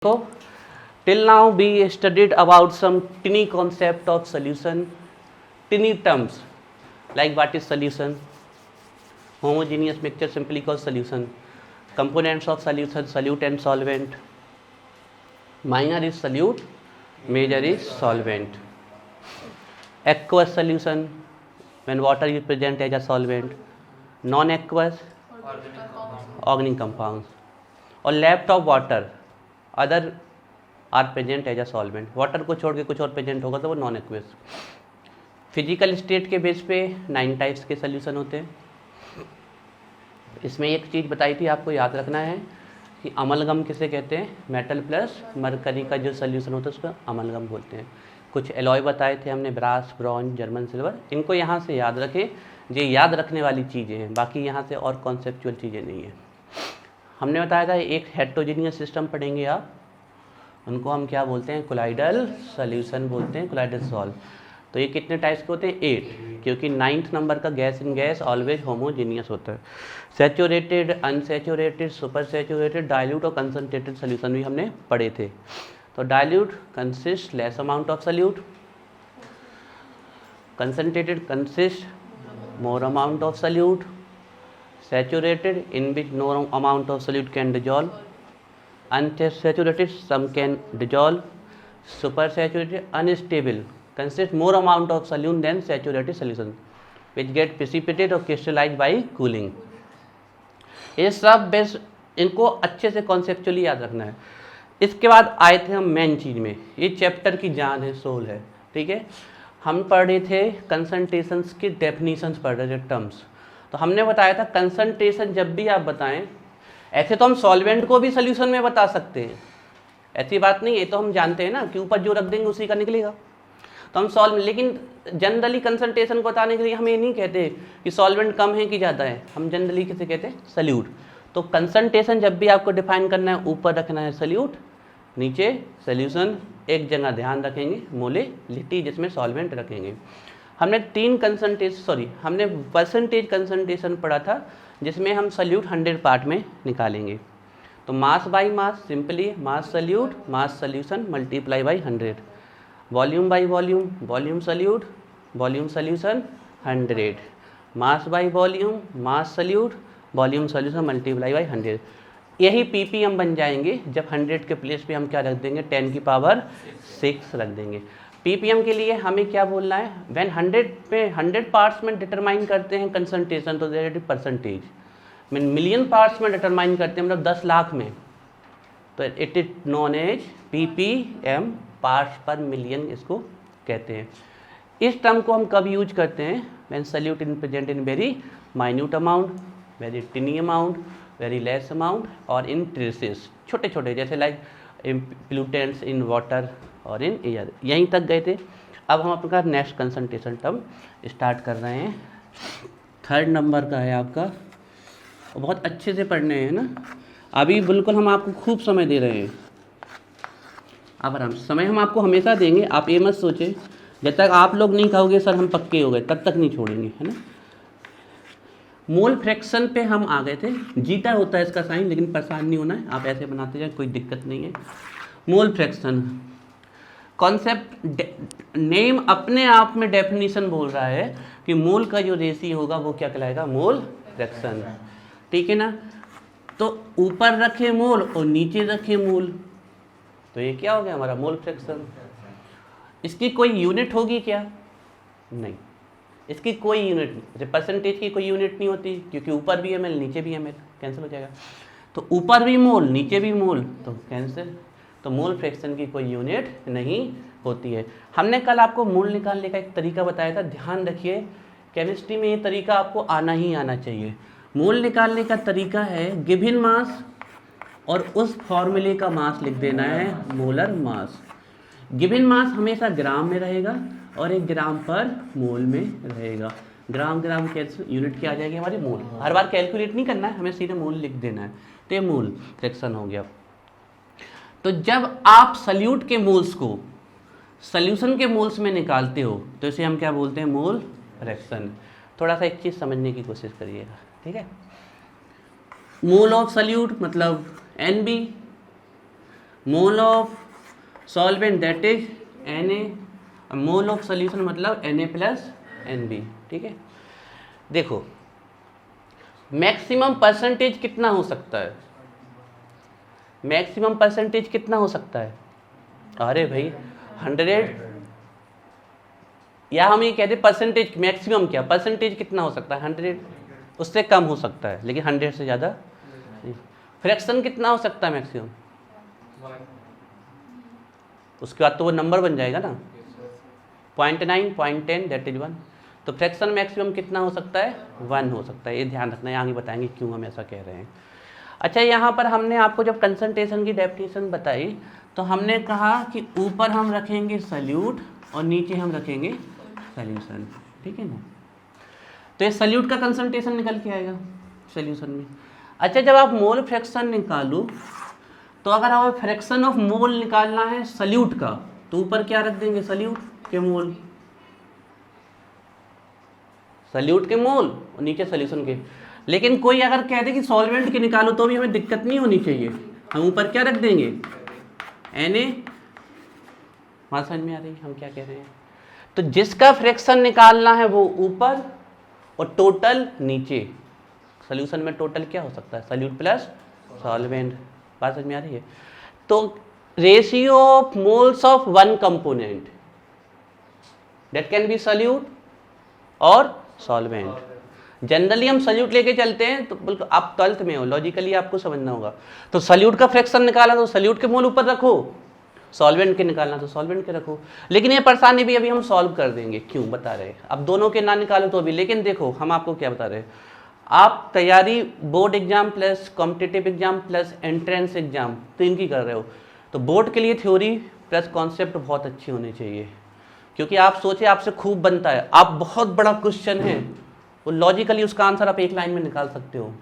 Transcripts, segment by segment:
So, till now we studied about some tiny concept of solution, tiny terms like what is solution, homogeneous mixture simply called solution, components of solution, solute and solvent, minor is solute, major is solvent, aqueous solution when water is present as a solvent, non-aqueous organic compounds, और left of water other are present as a solvent. Water को छोड़ के कुछ और present होगा तो वो non aqueous. Physical state के बेस पे 9 टाइप्स के सोल्यूशन होते हैं। इसमें एक चीज़ बताई थी आपको याद रखना है कि अमलगम किसे कहते हैं, मेटल प्लस मरकरी का जो सोल्यूशन होता है उसको अमलगम बोलते हैं। कुछ एलॉय बताए थे हमने, ब्रास, ब्रॉन्ज, जर्मन सिल्वर, इनको यहाँ से याद रखें, ये याद रखने वाली चीज़ें हैं, बाकी यहाँ से और कॉन्सेप्चुअल चीज़ें नहीं है। हमने बताया था एक हेटेरोजेनियस सिस्टम पढ़ेंगे आप, उनको हम क्या बोलते हैं, कोलाइडल सॉल्यूशन बोलते हैं, कोलाइडल सॉल्व। तो ये कितने टाइप्स के होते हैं, 8, क्योंकि 9th नंबर का gas in gas always homogeneous होता है। Saturated, unsaturated, super saturated, dilute और कंसनट्रेटेड सॉल्यूशन भी हमने पढ़े थे। तो dilute consist less amount of solute, concentrated consist more amount of solute, saturated in which no amount of solute can dissolve, unsaturated some can dissolve, supersaturated unstable consists more amount of solute than saturated solution which get precipitated or crystallized by cooling। ये सब base, इनको अच्छे से conceptually याद रखना है। इसके बाद आए थे हम मेन चीज़ में, ये चैप्टर की जान है, सोल है, ठीक है। हम पढ़ रहे थे कंसंट्रेशंस की डेफिनीशंस पढ़ रहे थे, टर्म्स। तो हमने बताया था कंसंट्रेशन जब भी आप बताएं, ऐसे तो हम सॉल्वेंट को भी सोल्यूशन में बता सकते हैं, ऐसी बात नहीं है, तो हम जानते हैं ना कि ऊपर जो रख देंगे उसी का निकलेगा, तो हम सॉल्व, लेकिन जनरली कंसंट्रेशन को बताने के लिए हम ये नहीं कहते कि सॉल्वेंट कम है कि ज़्यादा है, हम जनरली किसे कहते हैं, सल्यूट। तो कंसंट्रेशन जब भी आपको डिफाइन करना है, ऊपर रखना है सल्यूट, नीचे सोल्यूशन, एक जगह ध्यान रखेंगे मोलेलिटी जिसमें सॉल्वेंट रखेंगे। हमने हमने परसेंटेज कंसंट्रेशन पढ़ा था जिसमें हम सल्यूट 100 पार्ट में निकालेंगे। तो mass by mass, simply mass solute mass solution multiply by 100, volume by volume, volume solute volume solution 100, mass by volume mass solute volume solution multiply by 100। यही पीपीएम बन जाएंगे जब 100 के प्लेस पे हम क्या रख देंगे, 10 की पावर 6 रख देंगे। पीपीएम के लिए हमें क्या बोलना है, व्हेन 100 पे 100 पार्ट्स में डिटरमाइन करते हैं कंसंट्रेशन, तो that is percentage. Mean million parts में डिटरमाइन करते हैं, मतलब 10 लाख में, तो it is known as PPM, parts per million इसको कहते हैं। इस टर्म को हम कब यूज करते हैं, when solute in present in very minute amount, very टिनी amount, very less amount, और इन ट्रेसेस, छोटे छोटे, जैसे लाइक पोल्यूटेंट्स इन वाटर और इन एयर। यहीं तक गए थे। अब हम अपना नेक्स्ट कंसंट्रेशन टर्म स्टार्ट कर रहे हैं। 3rd नंबर का है आपका, बहुत अच्छे से पढ़ने हैं ना, अभी बिल्कुल हम आपको खूब समय दे रहे हैं। अब आराम, समय हम आपको हमेशा देंगे, आप ये मत सोचें जब तक आप लोग नहीं कहोगे सर हम पक्के हो गए तब तक नहीं छोड़ेंगे, है ना। मोल फ्रैक्शन पे हम आ गए थे, जीटा होता है इसका साइन, लेकिन परेशान नहीं होना है, आप ऐसे बनाते जाए, कोई दिक्कत नहीं है। मोल फ्रैक्शन कॉन्सेप्ट, नेम अपने आप में डेफिनेशन बोल रहा है कि मोल का जो रेशियो होगा वो क्या कहलाएगा, मोल फ्रैक्शन, ठीक है ना। तो ऊपर रखे मोल और नीचे रखे मोल, तो ये क्या हो गया हमारा मोल फ्रैक्शन। इसकी कोई यूनिट होगी क्या, नहीं, इसकी कोई यूनिट नहीं। परसेंटेज की कोई यूनिट नहीं होती, क्योंकि ऊपर भी ml नीचे भी ml, कैंसिल हो जाएगा। तो ऊपर भी मोल नीचे भी मोल, तो कैंसिल। तो मोल फ्रैक्शन की कोई यूनिट नहीं होती है। हमने कल आपको मोल निकालने का एक तरीका बताया था, ध्यान रखिए, केमिस्ट्री में ये तरीका आपको आना ही आना चाहिए। मोल निकालने का तरीका है गिवन मास और उस फॉर्मूले का मास लिख देना है मोलर मास। गिवन मास हमेशा ग्राम में रहेगा और 1 ग्राम पर मोल में रहेगा। ग्राम ग्राम कैंसिल, यूनिट क्या आ जाएगी हमारी, मोल। हर बार कैलकुलेट नहीं करना है, हमें सीधे मोल लिख देना है, तो ये मोल फ्रैक्शन हो गया। तो जब आप सल्यूट के मोल्स को सॉल्यूशन के मोल्स में निकालते हो तो इसे हम क्या बोलते हैं, मोल फ्रैक्शन। थोड़ा सा एक चीज़ समझने की कोशिश करिएगा, ठीक है। मोल ऑफ सल्यूट मतलब NB, mole of solvent that is Na, mole of solution मतलब Na प्लस Nb, ठीक है। देखो मैक्सिमम परसेंटेज कितना हो सकता है, मैक्सिमम परसेंटेज कितना हो सकता है, अरे भाई 100, या हम ये कहते हैं परसेंटेज मैक्सिमम, क्या परसेंटेज कितना हो सकता है 100, उससे कम हो सकता है लेकिन 100 से ज़्यादा नहीं। फ्रैक्शन कितना हो सकता है मैक्सिमम, उसके बाद तो वो नंबर बन जाएगा ना, 0.9, 0.10 दैट इज 1। तो फ्रैक्शन मैक्सिमम कितना हो सकता है 1 हो सकता है, ये ध्यान रखना है, आगे बताएंगे क्यों हम ऐसा कह रहे हैं। अच्छा यहाँ पर हमने आपको जब कंसंट्रेशन की डेफिनेशन बताई तो हमने कहा कि ऊपर हम रखेंगे सल्यूट और नीचे हम रखेंगे सॉल्यूशन, ठीक है ना। तो ये सल्यूट का कंसंट्रेशन निकल के आएगा सॉल्यूशन में। अच्छा जब आप मोल फ्रैक्शन निकालो तो अगर हमें फ्रैक्शन ऑफ मोल निकालना है सल्यूट का तो ऊपर क्या रख देंगे, सल्यूट के मोल, सल्यूट के मोल और नीचे सॉल्यूशन के। लेकिन कोई अगर कह दे कि सॉल्वेंट के निकालो तो भी हमें दिक्कत नहीं होनी चाहिए, हम ऊपर क्या रख देंगे Na। बात समझ में आ रही हम क्या कह रहे हैं। तो जिसका फ्रैक्शन निकालना है वो ऊपर और टोटल नीचे। सॉल्यूशन में टोटल क्या हो सकता है, सल्यूट प्लस सॉल्वेंट। बात समझ में आ रही है। तो ratio of moles of one component that can be solute और सॉल्वेंट। जनरली हम सल्यूट लेके चलते हैं तो बिल्कुल आप 12th में हो, लॉजिकली आपको समझना होगा। तो सल्यूट का फ्रैक्शन निकाला तो सल्यूट के मोल ऊपर रखो, सॉल्वेंट के निकालना तो सॉल्वेंट के रखो। लेकिन ये परेशानी भी अभी हम सॉल्व कर देंगे, क्यों बता रहे हैं। अब दोनों के ना निकालो तो अभी, लेकिन देखो हम आपको क्या बता रहे हैं, आप तैयारी board exam plus competitive exam plus entrance exam 3 की कर रहे हो, तो बोर्ड के लिए थ्योरी प्लस कॉन्सेप्ट बहुत अच्छी होनी चाहिए। क्योंकि आप सोचे आपसे खूब बनता है, आप बहुत बड़ा क्वेश्चन है वो लॉजिकली उसका आंसर आप एक लाइन में निकाल सकते हो,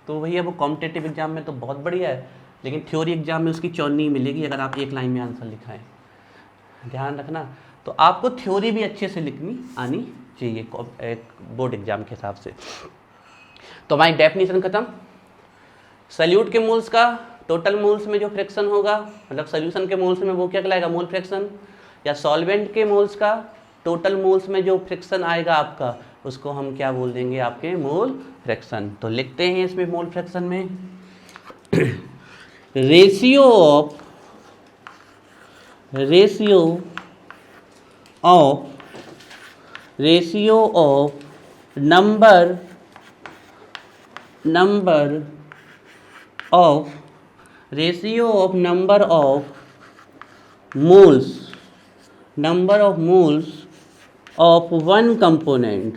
तो भैया वो कॉम्पिटिटिव एग्जाम में तो बहुत बढ़िया है, लेकिन थ्योरी एग्जाम में उसकी चौनी मिलेगी अगर आप एक लाइन में आंसर लिखाएं। ध्यान रखना। तो आपको थ्योरी भी अच्छे से लिखनी आनी चाहिए एक बोर्ड एग्जाम के हिसाब से। तो हमारी डेफिनेशन खत्म। सल्यूट के मोल्स का टोटल मोल्स में जो फ्रैक्शन होगा, मतलब सोल्यूशन के मोल्स में वो क्या कहलाएगा, मोल फ्रैक्शन। या सॉल्वेंट के मोल्स का टोटल मोल्स में जो फ्रैक्शन आएगा आपका, उसको हम क्या बोल देंगे, आपके मोल फ्रैक्शन। तो लिखते हैं इसमें मोल फ्रैक्शन में ratio of number of moles of one component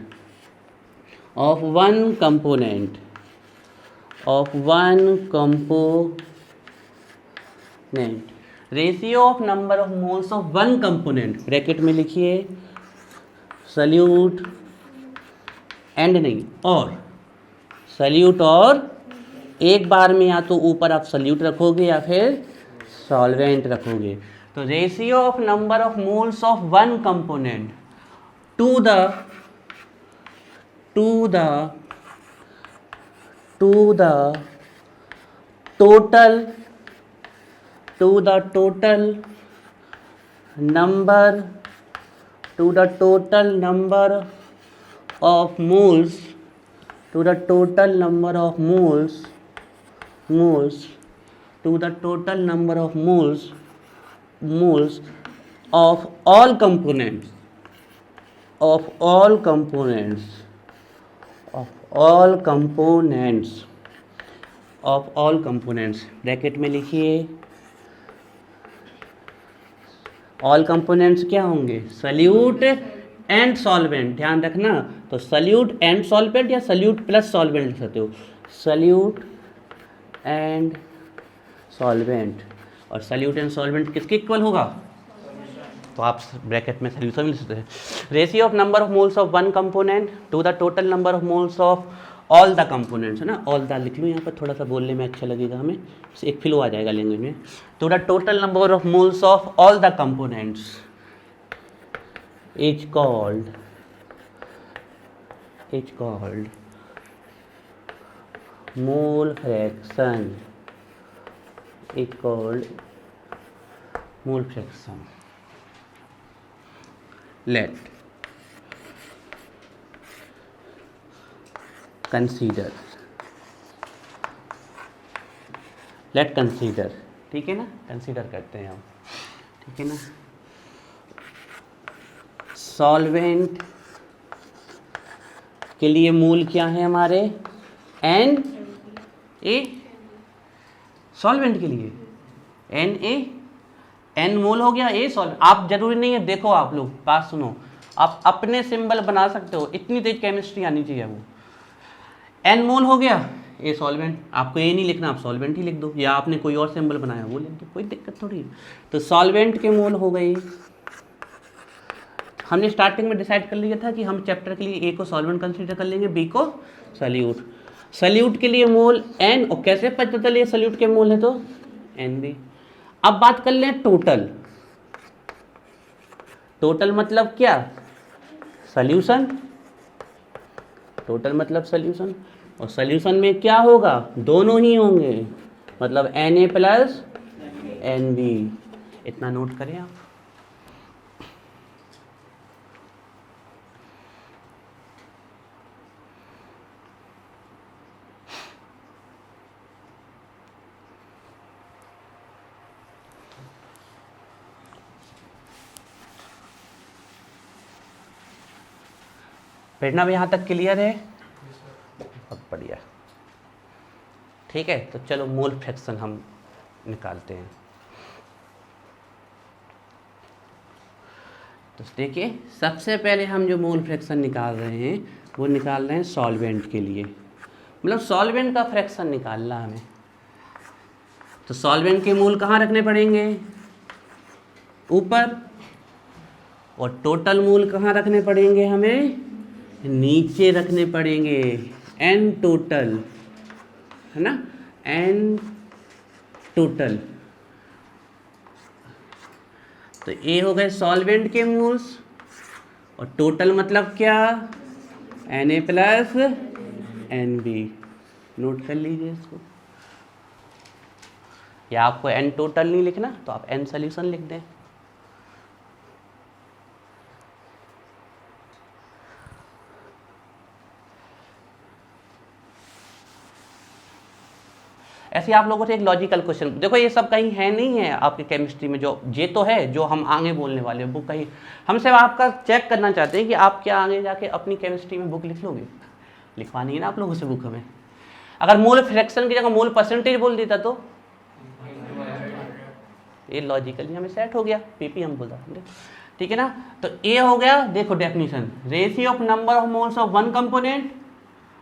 ratio of number of moles of one component, bracket में लिखिए सल्यूट एंड नहीं और सल्यूट, और एक बार में या तो ऊपर आप सल्यूट रखोगे या फिर सॉल्वेंट रखोगे। तो ratio of number of moles of one component to the total number of moles of all components bracket में लिखिए ऑल कंपोनेंट्स क्या होंगे, सल्यूट एंड सॉल्वेंट। ध्यान रखना, तो सल्यूट एंड सॉल्वेंट या सल्यूट प्लस सॉल्वेंट लिख सकते हो, सल्यूट एंड सॉल्वेंट। और सल्यूट एंड सॉल्वेंट किसके इक्वल होगा, तो आप ब्रैकेट में सॉल्यूशन लिख सकते हैं। Ratio of number of moles of one component to the total number of moles of all the components, है ना। ऑल द लिख लूँ यहाँ पर, थोड़ा सा बोलने में अच्छा लगेगा हमें, एक फ्लो आ जाएगा लैंग्वेज में। To the total number of moles of all the components is called mole fraction, mole fraction. Let consider, let consider, ठीक है ना, कंसीडर करते हैं हम, ठीक है ना। सॉल्वेंट के लिए मूल क्या है हमारे, एन ए, सॉल्वेंट के लिए एन ए, एन मोल हो गया, ए सॉल्वेंट। आप जरूरी नहीं है, देखो आप लोग बात सुनो, आप अपने सिंबल बना सकते हो, इतनी तेज केमिस्ट्री आनी चाहिए वो। एन मोल हो गया, ए सॉल्वेंट, आपको ए नहीं लिखना, आप सॉल्वेंट ही लिख दो, या आपने कोई और सिंबल बनाया वो लिख दो, कोई दिक्कत थोड़ी है। तो सॉल्वेंट के मोल हो गई। हमने स्टार्टिंग में डिसाइड कर लिया था कि हम चैप्टर के लिए ए को सॉल्वेंट कंसीडर कर लेंगे, बी को सल्यूट। सल्यूट के लिए मोल एन, और कैसे पता चले सल्यूट के मोल है तो एन बी। अब बात कर लें टोटल। टोटल मतलब क्या, सल्यूशन, टोटल मतलब सल्यूशन, और सल्यूशन में क्या होगा, दोनों ही होंगे, मतलब N A plus N B. इतना नोट करें आप। पढ़ना भी यहाँ तक क्लियर है, बहुत बढ़िया, ठीक है। तो चलो मोल फ्रैक्शन हम निकालते हैं। तो देखिए सबसे पहले हम जो मोल फ्रैक्शन निकाल रहे हैं वो निकाल रहे हैं सॉल्वेंट के लिए, मतलब सॉल्वेंट का फ्रैक्शन निकालना हमें। तो सॉल्वेंट के मोल कहाँ रखने पड़ेंगे, ऊपर, और टोटल मोल कहाँ रखने पड़ेंगे हमें, नीचे रखने पड़ेंगे, एन टोटल, है ना, एन टोटल। तो ये हो गए सॉल्वेंट के मोल्स, और टोटल मतलब क्या, N A plus N B. Note कर लीजिए इसको, या आपको एन टोटल नहीं लिखना तो आप एन सॉल्यूशन लिख दें। ऐसे आप लोगों से एक लॉजिकल क्वेश्चन, देखो ये सब कहीं है नहीं है आपकी केमिस्ट्री में, जो ये तो है जो हम आगे बोलने वाले हैं, बुक कहीं हम सिर्फ आपका चेक करना चाहते हैं कि आप क्या आगे जाके अपनी केमिस्ट्री में बुक लिख लोगे। लिखवानी है ना आप लोगों से बुक हमें। अगर मोल फ्रैक्शन की जगह मोल परसेंटेज बोल देता तो ये लॉजिकली हमें सेट हो गया, पीपी हम बोल रहे, ठीक है ना। तो ये हो गया, देखो definition, ratio of number of moles of one component,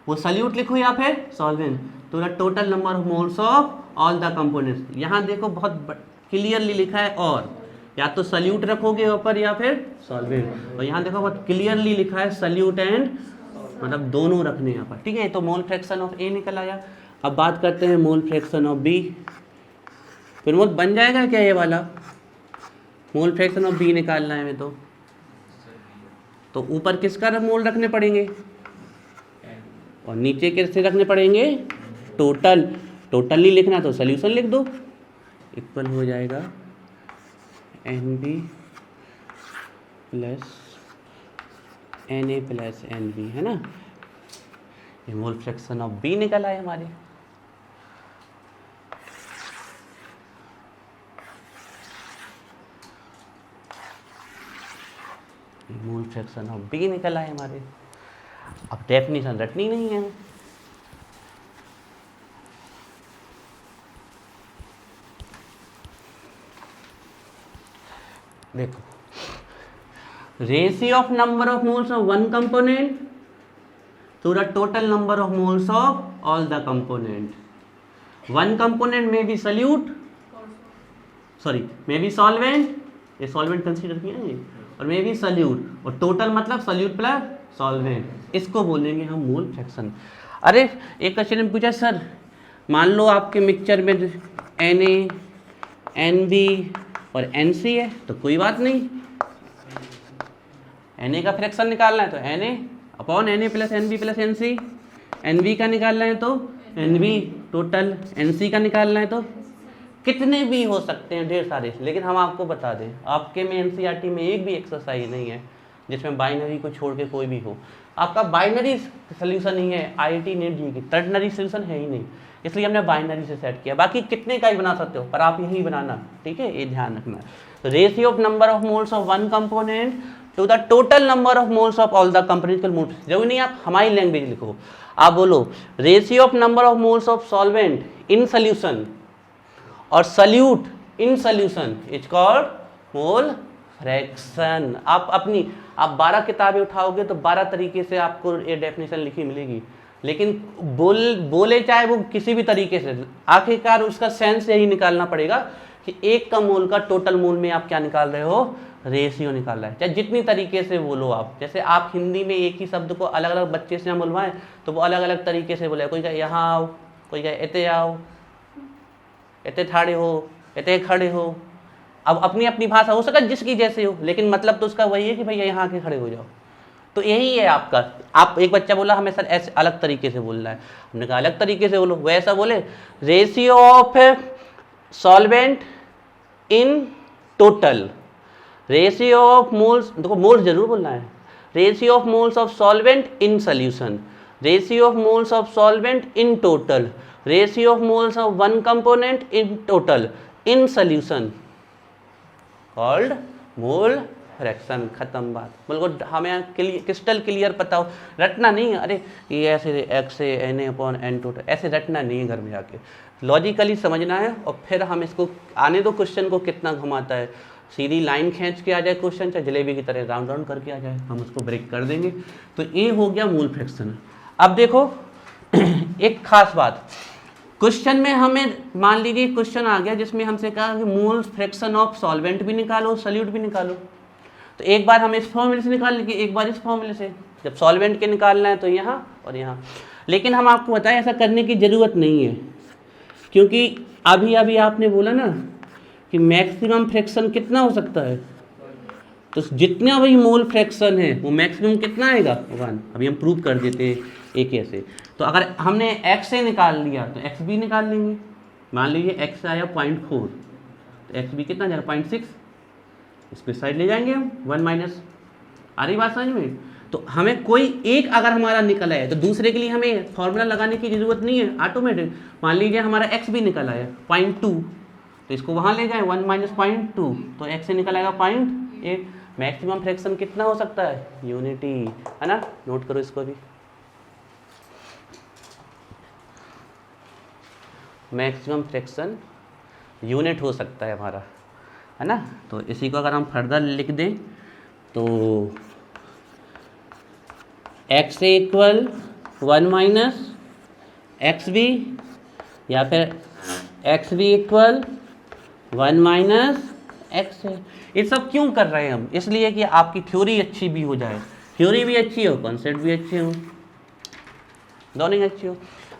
वो सल्यूट लिखो या फिर सॉल्वेंट, तो the total number of moles of all the components. यहाँ देखो बहुत क्लियरली लिखा है, और या तो सल्यूट रखोगे ऊपर या फिर सॉल्वेंट, और यहाँ देखो बहुत क्लियरली लिखा है सल्यूट एंड, मतलब दोनों रखने यहाँ पर, ठीक है। तो मोल फ्रैक्शन ऑफ ए निकल आया। अब बात करते हैं मोल फ्रैक्शन ऑफ बी। फिर मोल बन जाएगा क्या ये वाला, मोल फ्रैक्शन ऑफ बी निकालना है हमें, तो ऊपर किसका मोल रखने पड़ेंगे और नीचे किससे रखने पड़ेंगे, टोटल। टोटल नहीं लिखना तो सॉल्यूशन लिख दो, इक्वल हो जाएगा N B plus N A plus N B, है ना। ये मोल फ्रैक्शन ऑफ बी निकल आए हमारे। मोल फ्रैक्शन ऑफ बी निकल आए हमारे। अब डेफिनेशन रटनी नहीं है, देखो ratio of number of moles of one component to the total number of moles of all the component. One component में भी सल्यूट, सॉरी में भी सॉल्वेंट, ये सॉल्वेंट कंसीडर किया है, और में भी सल्यूट, और टोटल मतलब सल्यूट प्लस सॉल्वेंट, इसको बोलेंगे हम मोल फ्रैक्शन। अरे एक क्वेश्चन में पूछा, सर मान लो आपके मिक्सचर में एन ए, एन बी और एन सी है, तो कोई बात नहीं, एन ए का फ्रैक्शन निकालना है तो N A upon N A plus N B plus N C, N B का निकालना है तो N B total, N C का निकालना है तो कितने भी हो सकते हैं, ढेर सारे, लेकिन हम आपको बता दें आपके में एनसीईआरटी में एक भी एक्सरसाइज नहीं है जिसमें बाइनरी को छोड़ के कोई भी हो। आपका बाइनरी सोल्यूशन ही है आईआईटी नीट जी की, टर्नरी सोल्यूशन है ही नहीं, इसलिए हमने बाइनरी से सेट किया। बाकी कितने का ही बना सकते हो पर आप यही बनाना, ठीक है, ये ध्यान रखना। Ratio of number of moles of one component to the total number of moles of all the component moles. जरूरी नहीं आप हमारी लैंग्वेज लिखो, आप बोलो ratio of number of moles of solvent in solution और solute in solution is called mole fraction. आप 12 किताबें उठाओगे तो 12 तरीके से आपको ये डेफिनेशन लिखी मिलेगी, लेकिन बोले चाहे वो किसी भी तरीके से, आखिरकार उसका सेंस यही निकालना पड़ेगा कि एक का मोल का टोटल मोल में आप क्या निकाल रहे हो, रेशियो निकाल रहा है। चाहे जितनी तरीके से बोलो आप, जैसे आप हिंदी में एक ही शब्द को अलग अलग बच्चे से हम बोलवाएं तो वो अलग अलग तरीके से बोले, कोई कहे यहाँ आओ, कोई कहे एते आओ, एते ठाड़े हो, एते खड़े हो। अब अपनी अपनी भाषा हो सकता है जिसकी जैसे हो, लेकिन मतलब तो उसका वही है कि भैया यहाँ आके खड़े हो जाओ। तो यही है आपका। आप एक बच्चा बोला हमें सर ऐसे अलग तरीके से बोलना है, हमने कहा अलग तरीके से बोलो, वैसा बोले ratio of solvent in total, ratio of moles, देखो मोल्स जरूर बोलना है, ratio of moles of solvent in solution, ratio of moles of solvent in total, ratio of moles of one component in total in solution called mole fraction. खत्म बात। बिल्कुल हमें crystal clear पता हो, रटना नहीं है, अरे ये ऐसे एक्स से एन अपॉन एन टोटल, ऐसे रटना नहीं है, घर में जाके लॉजिकली समझना है। और फिर हम इसको आने दो क्वेश्चन को कितना घुमाता है, सीधी लाइन खींच के आ जाए क्वेश्चन, चाहे जलेबी की तरह राउंड राउंड करके आ जाए, हम उसको ब्रेक कर देंगे। तो ये हो गया मोल फ्रैक्शन। अब देखो एक खास बात, क्वेश्चन में हमें मान लीजिए क्वेश्चन आ गया जिसमें हमसे कहा कि मोल फ्रैक्शन ऑफ सॉल्वेंट भी निकालो, सॉल्यूट भी निकालो। तो एक बार हमें इस फॉर्मूले से निकाल लेंगे, एक बार इस फॉर्मूले से। जब सॉल्वेंट के निकालना है तो यहाँ और यहाँ, लेकिन हम आपको बताएं ऐसा करने की ज़रूरत नहीं है, क्योंकि अभी अभी आपने बोला ना कि मैक्सिमम फ्रैक्शन कितना हो सकता है, तो जितना भी मोल फ्रैक्शन है वो मैक्सिमम कितना आएगा 1। अभी हम प्रूव कर देते हैं एक ऐसे। तो अगर हमने x से निकाल लिया तो x भी निकाल लेंगे। मान लीजिए x आया 0.4, तो x भी कितना जाएगा 0.6, इस पे साइड ले जाएंगे हम 1 माइनस। आ रही बात समझ में? तो हमें कोई एक अगर हमारा निकल आया तो दूसरे के लिए हमें फॉर्मूला लगाने की ज़रूरत नहीं है, ऑटोमेटिक। मान लीजिए हमारा x भी निकल आया 0.2, तो इसको वहाँ ले जाएं 1 माइनस 0.2, तो x से निकल आएगा 0.8। मैक्सिमम फ्रैक्शन कितना हो सकता है, यूनिटी, है ना, नोट करो इसको भी। मैक्सिमम फ्रैक्शन यूनिट हो सकता है हमारा, है ना। तो इसी को अगर हम फर्दर लिख दें तो x A equal 1 minus X B, या फिर X B equal 1 minus X है। ये सब क्यों कर रहे हैं हम, इसलिए कि आपकी थ्योरी अच्छी भी हो जाए, थ्योरी भी अच्छी हो, कॉन्सेप्ट भी अच्छे हो, दोनों अच्छी हो।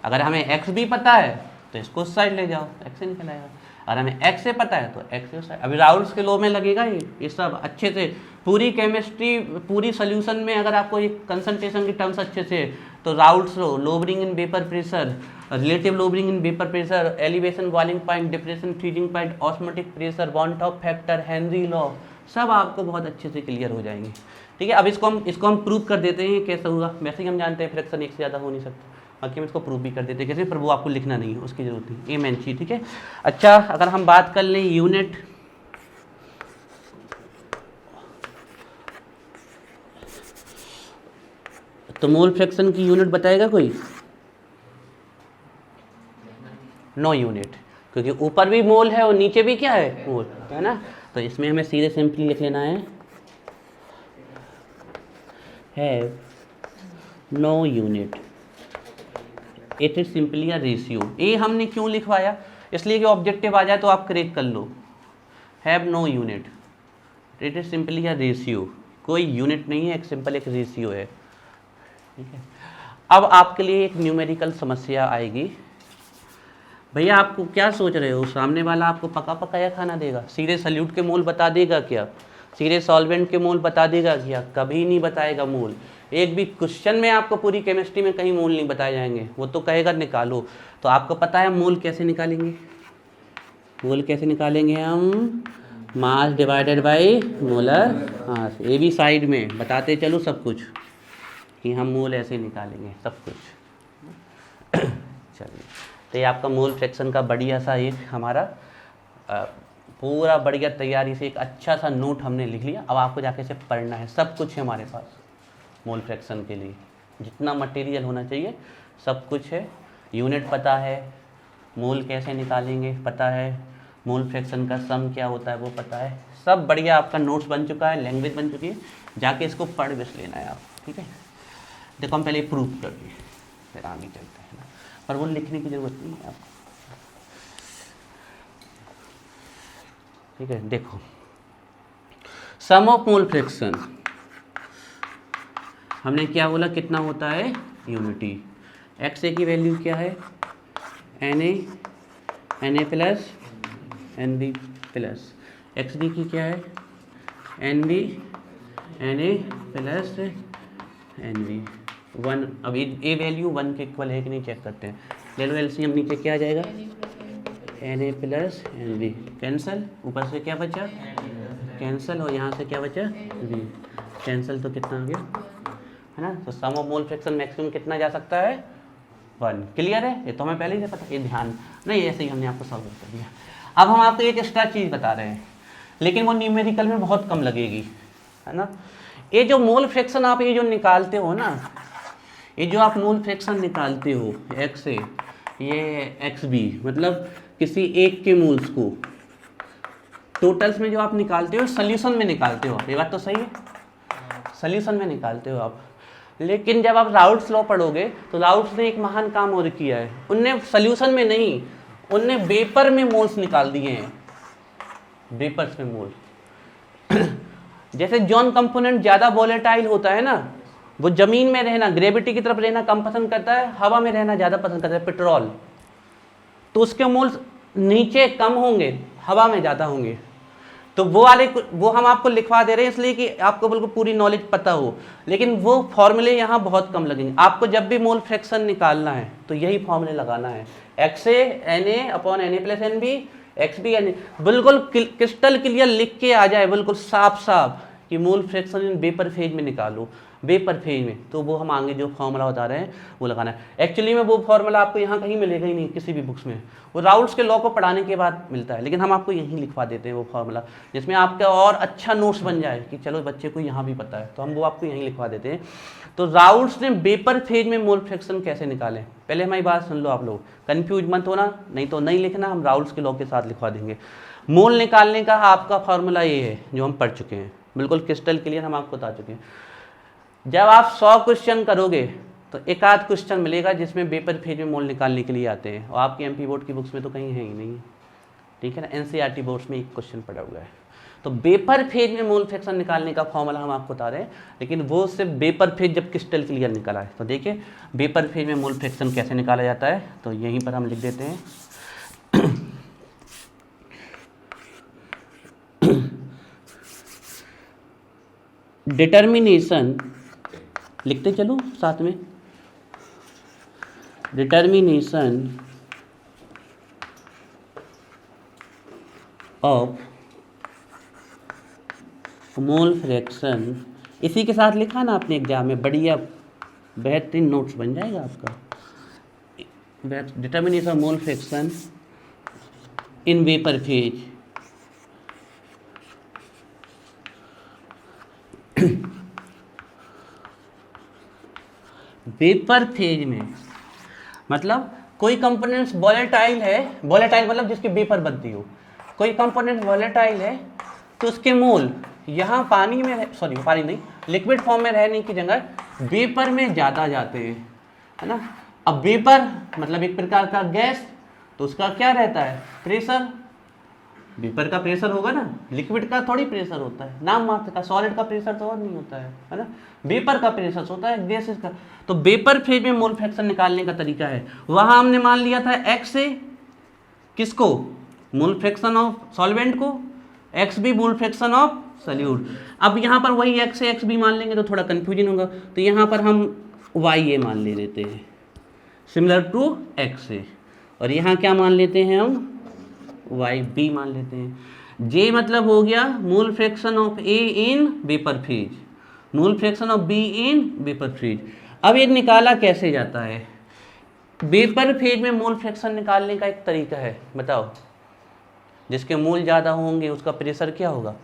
अगर हमें एक्स भी पता है तो इसको साइड ले जाओ, एक्स से निकल आएगा। अगर हमें एक्स से पता है तो एक्स से साइड। अभी राउल्स के लॉ में लगेगा ये सब अच्छे से। पूरी केमिस्ट्री, पूरी सोल्यूशन में अगर आपको ये कंसंट्रेशन की टर्म्स अच्छे से, तो Raoult's law, lowering in vapour pressure, relative lowering in vapour pressure, elevation boiling point, depression freezing point, osmotic pressure, van't Hoff factor, Henry law, सब आपको बहुत अच्छे से क्लियर हो जाएंगे। ठीक है, अब इसको हम प्रूव कर देते हैं कैसा हुआ। वैसे ही हम जानते हैं फ्रैक्शन एक से ज़्यादा हो नहीं सकता, बाकी हम इसको प्रूव भी कर देते हैं कैसे, पर वो आपको लिखना नहीं है, उसकी जरूरत नहीं, ये मेन चीज़। ठीक है, अच्छा अगर हम बात कर लें यूनिट, तो मोल फ्रैक्शन की यूनिट बताएगा कोई? नो यूनिट, क्योंकि ऊपर भी मोल है और नीचे भी क्या है, मोल है ना। तो इसमें हमें सीधे सिंपली लिख लेना है have no unit, it is simply a ratio. ये हमने क्यों लिखवाया, इसलिए कि ऑब्जेक्टिव आ जाए तो आप करेक्ट कर लो। Have no unit, it is simply a ratio, कोई यूनिट नहीं है, एक सिंपल एक रेशियो है। ठीक है, अब आपके लिए एक न्यूमेरिकल समस्या आएगी। भैया आपको क्या सोच रहे हो, सामने वाला आपको पका पकाया खाना देगा, सीधे सल्यूट के मोल बता देगा क्या, सीधे सॉल्वेंट के मोल बता देगा क्या? कभी नहीं बताएगा मोल। एक भी क्वेश्चन में आपको पूरी केमिस्ट्री में कहीं मोल नहीं बताए जाएंगे, वो तो कहेगा निकालो। तो आपको पता है मोल कैसे निकालेंगे, मोल कैसे निकालेंगे हम? Mass divided by molar mass. ये भी साइड में बताते चलो सब कुछ कि हम मोल ऐसे निकालेंगे सब कुछ। चलिए, तो ये आपका मोल फ्रैक्शन का बढ़िया सा एक हमारा पूरा बढ़िया तैयारी से एक अच्छा सा नोट हमने लिख लिया। अब आपको जाके से पढ़ना है, सब कुछ है हमारे पास मोल फ्रैक्शन के लिए, जितना मटेरियल होना चाहिए सब कुछ है। यूनिट पता है, मोल कैसे निकालेंगे पता है, मोल फ्रैक्शन का सम क्या होता है वो पता है, सब बढ़िया आपका नोट्स बन चुका है, लैंग्वेज बन चुकी है। जाके इसको पढ़ बस लेना है आप, ठीक है। देखो हम पहले प्रूफ कर दिए, फिर आगे चलते हैं ना, पर वो लिखने की ज़रूरत नहीं है आपको, ठीक है। देखो सम ऑफ मोल फ्रैक्शन हमने क्या बोला, कितना होता है? यूनिटी। एक्स ए की वैल्यू क्या है? N A plus N B plus. X D की क्या है? N B N A plus N B. 1। अब ए वैल्यू 1 के इक्वल है कि नहीं चेक करते हैं। ले लो एलसीएम, नीचे क्या आ जाएगा? N A plus N B. Cancel, ऊपर से क्या बचा? कैंसल, और यहाँ से क्या बचा? बी। कैंसल तो कितना आ गया, है ना। तो सम ऑफ मोल फ्रैक्शन मैक्सिमम कितना जा सकता है? 1। क्लियर है? ये तो हमें पहले ही से पता, ये ध्यान नहीं, ऐसे ही हमने आपको सॉल्व कर दिया। अब हम आपको एक एक्स्ट्रा चीज़ बता रहे हैं, लेकिन वो न्यूमेरिकल में बहुत कम लगेगी, है ना। ये जो मोल फ्रैक्शन आप ये जो निकालते हो ना, ये जो आप मोल फ्रैक्शन निकालते हो एक्स ए, ये एक्स बी, मतलब किसी एक के मोल्स को टोटल्स में जो आप निकालते हो सोल्यूशन में निकालते हो, ये बात तो सही है, सोल्यूशन में निकालते हो आप। लेकिन जब आप राउल्ट्स लॉ पढ़ोगे तो राउल्ट्स ने एक महान काम और किया है, उनने सोल्यूशन में नहीं, उनने वेपर में मोल्स निकाल दिए हैं, वेपर्स में मोल। जैसे जॉन कंपोनेंट ज़्यादा वोलेटाइल होता है ना, वो जमीन में रहना, ग्रेविटी की तरफ रहना कम पसंद करता है, हवा में रहना ज़्यादा पसंद करता है, पेट्रोल, तो उसके मोल्स नीचे कम होंगे, हवा में ज़्यादा होंगे। तो वो हम आपको लिखवा दे रहे हैं इसलिए कि आपको बिल्कुल पूरी नॉलेज पता हो, लेकिन वो फॉर्मूले यहाँ बहुत कम लगेंगे। आपको जब भी मोल फ्रैक्शन निकालना है तो यही फॉर्मूले लगाना है, X A N A upon N A plus N B, X B N A, बिल्कुल क्रिस्टल क्लियर लिख के आ जाए, बिल्कुल साफ साफ कि mole fraction in vapour phase में निकालो, वेपर फेज में, तो वो हम आगे जो फॉर्मूला बता रहे हैं वो लगाना है। एक्चुअली में वो फॉर्मूला आपको यहाँ कहीं मिलेगा ही नहीं किसी भी बुक्स में, वो राउल्ट्स के लॉ को पढ़ाने के बाद मिलता है, लेकिन हम आपको यहीं लिखवा देते हैं वो फॉर्मूला, जिसमें आपका और अच्छा नोट्स बन जाए कि चलो बच्चे को यहाँ भी पता है, तो हम वो आपको यहीं लिखवा देते हैं। तो राउल्ट्स ने वेपर फेज में मोल फ्रैक्शन कैसे निकाले, पहले हमारी बात सुन लो आप लोग, कन्फ्यूज मत होना, नहीं तो नहीं लिखना, हम राउल्ट्स के लॉ के साथ लिखवा देंगे। मोल निकालने का आपका फॉर्मूला ये है जो हम पढ़ चुके हैं, बिल्कुल क्रिस्टल क्लियर हम आपको बता चुके हैं। जब आप 100 क्वेश्चन करोगे तो एक आध क्वेश्चन मिलेगा जिसमें वेपर फेज में मोल निकालने के लिए आते हैं, और आपकी एमपी बोर्ड की बुक्स में तो कहीं है ही नहीं, ठीक है ना। एनसीईआरटी बोर्ड्स में एक क्वेश्चन पड़ा हुआ है। तो वेपर फेज में मोल फ्रैक्शन निकालने का फॉर्मूला हम आपको बता रहे हैं, लेकिन वो सिर्फ वेपर फेज जब क्रिस्टल क्लियर निकला है। तो देखिए वेपर फेज में मोल फ्रैक्शन कैसे निकाला जाता है, तो यहीं पर हम लिख देते हैं डिटर्मिनेशन, लिखते चलो साथ में, डिटर्मिनेशन ऑफ मोल फ्रैक्शन, इसी के साथ लिखा ना आपने एग्जाम में, बढ़िया बेहतरीन नोट्स बन जाएगा आपका। Determination of mole fraction in vapour phase, vapour phase में मतलब कोई कंपोनेंट्स वोलेटाइल है, वोलेटाइल मतलब जिसकी वेपर बनती हो, कोई कंपोनेंट वोलेटाइल है तो उसके मोल यहाँ पानी में, सॉरी पानी नहीं, लिक्विड फॉर्म में रहने की जगह वेपर में ज़्यादा जाते हैं, है ना। अब वेपर मतलब एक प्रकार का गैस, तो उसका क्या रहता है? प्रेशर, वेपर का प्रेशर होगा ना, लिक्विड का थोड़ी प्रेशर होता है, नाम मात्र का, सॉलिड का प्रेशर तो और नहीं होता है ना, वेपर का प्रेशर होता है गैसेस का। तो वेपर फेज में मोल फ्रैक्शन निकालने का तरीका है, वहां हमने मान लिया था एक्स ए किसको, मोल फ्रैक्शन ऑफ सॉल्वेंट को, X B mole fraction of solute. अब यहाँ पर वही एक्स ए एक्स बी मान लेंगे तो थोड़ा कन्फ्यूजन होगा, तो यहाँ पर हम वाई ए मान ले लेते हैं सिमिलर टू एक्स ए, और यहाँ क्या मान लेते हैं हम वाई बी मान लेते हैं। जे मतलब हो गया मोल fraction of A in vapour phase, mole fraction of be in vapour phase. अब ये निकाला कैसे जाता है? वेपर फेज में मोल फ्रैक्शन निकालने का एक तरीका है, बताओ। जिसके मोल ज़्यादा होंगे उसका प्रेशर क्या होगा?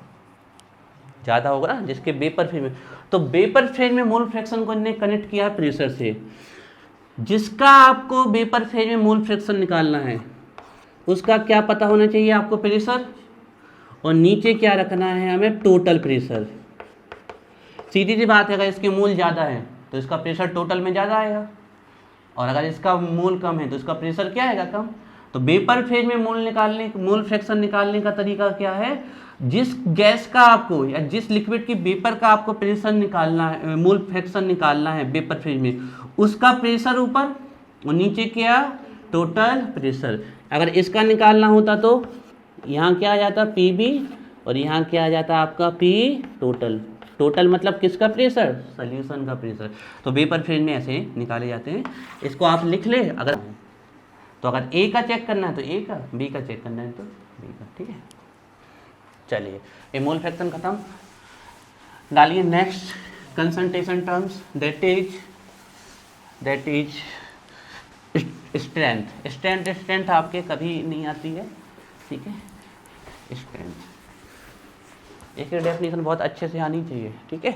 ज़्यादा होगा ना, जिसके वेपर फेज में। तो वेपर फेज में मोल फ्रैक्शन को ने कनेक्ट किया है प्रेशर से। जिसका आपको वेपर फेज में मोल फ्रैक्शन निकालना है उसका क्या पता होना चाहिए आपको? प्रेशर। और नीचे क्या रखना है हमें? Total pressure. सीधी सी बात है, अगर इसके मोल ज़्यादा है तो इसका प्रेशर टोटल में ज़्यादा आएगा, और अगर इसका मोल कम है तो इसका प्रेशर क्या आएगा? कम। तो वेपर फेज में मोल फ्रैक्शन निकालने का तरीका क्या है? जिस गैस का आपको या जिस लिक्विड की वेपर का आपको प्रेशर निकालना है, मोल फ्रैक्शन निकालना है वेपर फेज में, उसका प्रेशर ऊपर और नीचे क्या? Total pressure. अगर इसका निकालना होता तो यहाँ क्या आ जाता? पी बी, और यहाँ क्या आ जाता आपका? P total. टोटल मतलब किसका प्रेशर? सॉल्यूशन का प्रेशर। तो वेपर फेज में ऐसे निकाले जाते हैं। इसको आप लिख ले। अगर ए का चेक करना है तो ए का, बी का चेक करना है तो बी का। ठीक है, चलिए ये मोल फ्रैक्शन खत्म। डालिए next concentration terms, that is strength. Strength आपके कभी नहीं आती है, ठीक है। स्ट्रेंथ एक डेफिनेशन बहुत अच्छे से आनी चाहिए, ठीक है।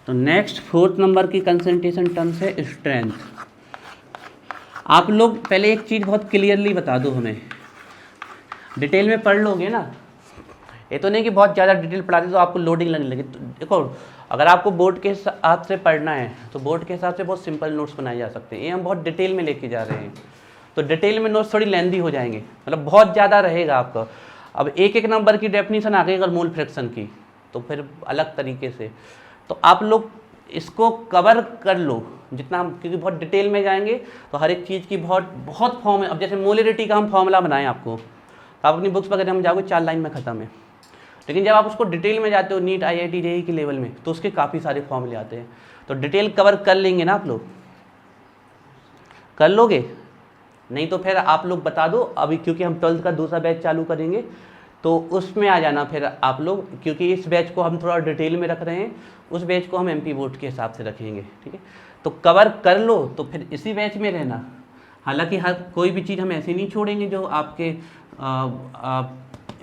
तो नेक्स्ट 4th नंबर की कंसंट्रेशन टर्म्स है स्ट्रेंथ। आप लोग पहले एक चीज़ बहुत क्लियरली बता दो हमें, डिटेल में पढ़ लोगे ना, ये तो नहीं कि बहुत ज़्यादा डिटेल पढ़ा दे तो आपको लोडिंग लगने लगे। तो देखो, अगर आपको बोर्ड के हिसाब से पढ़ना है तो बोर्ड के हिसाब से बहुत सिंपल नोट्स बनाए जा सकते हैं। ये हम बहुत डिटेल में लेके जा रहे हैं, तो डिटेल में नोट्स थोड़ी लेंदी हो जाएंगे, मतलब बहुत ज़्यादा रहेगा आपका। अब एक एक नंबर की डेफिनेशन आ गई अगर मोल फ्रैक्शन की, तो फिर अलग तरीके से। तो आप लोग इसको कवर कर लो जितना हम, क्योंकि बहुत डिटेल में जाएंगे तो हर एक चीज़ की बहुत फॉर्म है। अब जैसे मोलरिटी का हम फॉर्मूला बनाएं आपको, तो आप अपनी बुक्स वगैरह में जाओगे 4 लाइन में ख़त्म है। लेकिन जब आप उसको डिटेल में जाते हो नीट IIT JEE के लेवल में, तो उसके काफ़ी सारे फॉर्मूले आते हैं। तो डिटेल कवर कर लेंगे ना आप लोग? कर लोगे? नहीं तो फिर आप लोग बता दो अभी, क्योंकि हम 12th का दूसरा बैच चालू करेंगे तो उसमें आ जाना फिर आप लोग, क्योंकि इस बैच को हम थोड़ा डिटेल में रख रहे हैं, उस बैच को हम MP बोर्ड के हिसाब से रखेंगे, ठीक है। तो कवर कर लो तो फिर इसी बैच में रहना। हालांकि हर कोई भी चीज़ हम ऐसे नहीं छोड़ेंगे जो आपके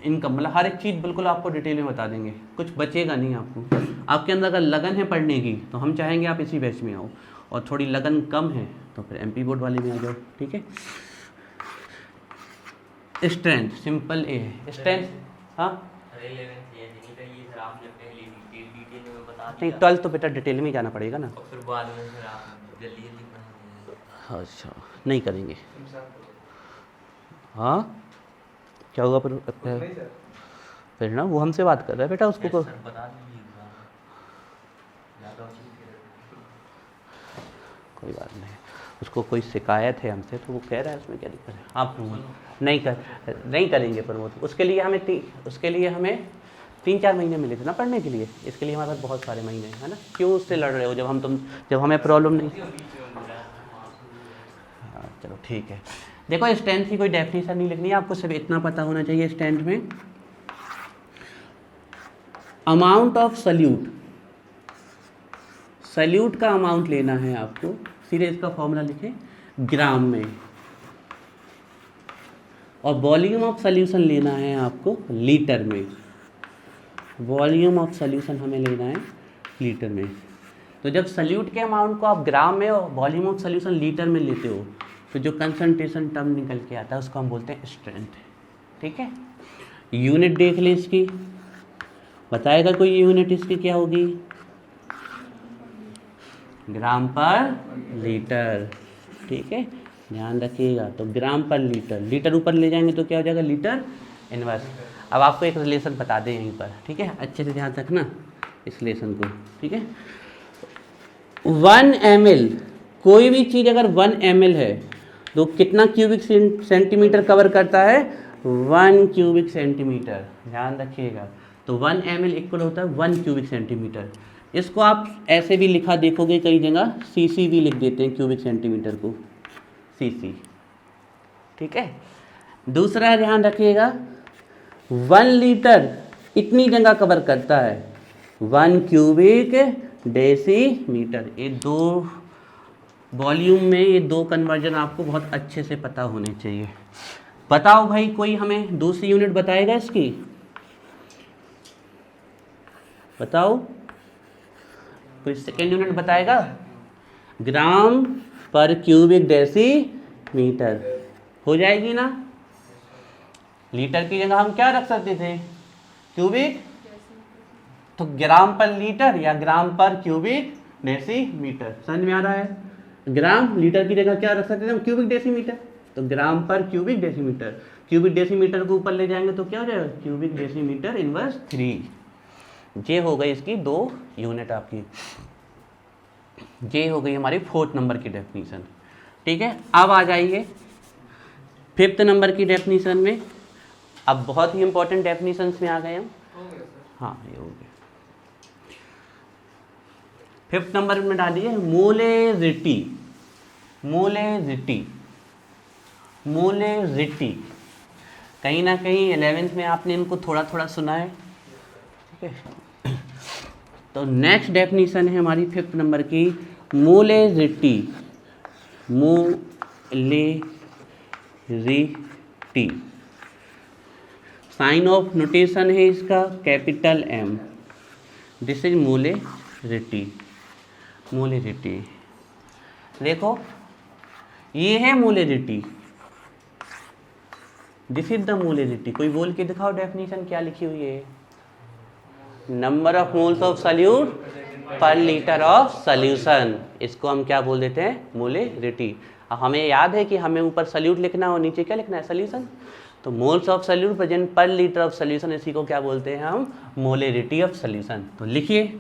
इनकम, मतलब हर एक चीज़ बिल्कुल आपको डिटेल में बता देंगे, कुछ बचेगा नहीं आपको। आपके अंदर अगर लगन है पढ़ने की तो हम चाहेंगे आप इसी बैच में आओ, और थोड़ी लगन कम है तो फिर MP बोर्ड वाले में आ जाओ, ठीक है। स्ट्रेंथ सिंपल ए है स्ट्रेंथ। हाँ नहीं, 12th तो बेटा डिटेल में जाना पड़ेगा ना, फिर बाद में फिर आप जल्दी। अच्छा नहीं करेंगे। हाँ क्या होगा फिर ना, वो हमसे बात कर रहा है बेटा, उसको को कोई बात नहीं, उसको कोई शिकायत है हमसे तो वो कह रहा है, उसमें क्या दिक्कत है। आप नहीं करेंगे प्रमोद। उसके लिए हमें 3-4 महीने मिले थे ना पढ़ने के लिए, इसके लिए हमारे पास बहुत सारे महीने हैं, है ना। क्यों उससे लड़ रहे हो जब हमें प्रॉब्लम नहीं। हाँ चलो ठीक है। देखो स्ट्रेंथ की कोई डेफिनेशन नहीं लिखनी है आपको, सिर्फ इतना पता होना चाहिए स्ट्रेंथ में अमाउंट ऑफ सल्यूट का अमाउंट लेना है आपको। सीधे इसका फॉर्मूला लिखें ग्राम में, और वॉल्यूम ऑफ सॉल्यूशन लेना है आपको लीटर में। वॉल्यूम ऑफ सॉल्यूशन हमें लेना है लीटर में। तो जब सल्यूट के अमाउंट को आप ग्राम में और वॉल्यूम ऑफ सॉल्यूशन लीटर में लेते हो तो जो कंसंट्रेशन टर्म निकल के आता है उसको हम बोलते हैं स्ट्रेंथ, ठीक है। यूनिट देख ले इसकी, बताएगा कोई यूनिट इसकी क्या होगी? ग्राम पर लीटर, ठीक है, ध्यान रखिएगा। तो ग्राम पर लीटर, लीटर ऊपर ले जाएंगे तो क्या हो जाएगा? Litre inverse. अब आपको एक रिलेशन बता दें यहीं पर, ठीक है, अच्छे से ध्यान रखना इस रिलेशन को, ठीक है। 1 ml, कोई भी चीज़ अगर 1 ml है तो कितना क्यूबिक सेंटीमीटर कवर करता है? 1 क्यूबिक सेंटीमीटर, ध्यान रखिएगा। तो 1 ml इक्वल होता है 1 क्यूबिक सेंटीमीटर। इसको आप ऐसे भी लिखा देखोगे कई जगह, CC भी लिख देते हैं क्यूबिक सेंटीमीटर को, CC, ठीक है। दूसरा ध्यान रखिएगा 1 लीटर इतनी जगह कवर करता है, 1 क्यूबिक डेसीमीटर। ये दो वॉल्यूम में ये दो कन्वर्जन आपको बहुत अच्छे से पता होने चाहिए। बताओ भाई, कोई हमें दूसरी यूनिट बताएगा इसकी? बताओ, कोई सेकेंड यूनिट बताएगा? ग्राम पर क्यूबिक डेसीमीटर हो जाएगी ना? लीटर की जगह हम क्या रख सकते थे? क्यूबिक। तो ग्राम पर लीटर या ग्राम पर क्यूबिक डेसीमीटर, समझ में आ रहा है? ग्राम लीटर की जगह क्या रख सकते थे हम? Cubic decimetre. तो ग्राम पर क्यूबिक डेसीमीटर, क्यूबिक डेसीमीटर को ऊपर ले जाएंगे तो क्या हो जाएगा? Cubic decimetre inverse 3। ये हो गई इसकी 2 यूनिट आपकी। ये हो गई हमारी 4th नंबर की डेफिनीशन। ठीक है, अब आ जाइए 5th नंबर की डेफिनीशन में। अब बहुत ही इंपॉर्टेंट डेफिनीशन में आ गए हम। हाँ, ये हो गया। 5th नंबर में डालिए मोलेरिटी। मोलेरिटी, मोलेरिटी कहीं ना कहीं 11th में आपने इनको थोड़ा थोड़ा सुना है। ठीक है, तो नेक्स्ट डेफिनीशन है हमारी 5th नंबर की molarity. Molarity, sign of notation है इसका capital M। This is molarity. Molarity देखो, ये है molarity, this is the molarity. कोई बोल के दिखाओ डेफिनेशन क्या लिखी हुई है? Number of moles of solute per litre of solution. इसको हम क्या बोल देते हैं? मोलेरिटी। अब हमें याद है कि हमें ऊपर सॉल्यूट लिखना और नीचे क्या लिखना है? सॉल्यूशन। तो मोल्स ऑफ सॉल्यूट प्रेजेंट पर लीटर ऑफ सॉल्यूशन, इसी को क्या बोलते हैं हम? मोलेरिटी ऑफ सॉल्यूशन। तो लिखिए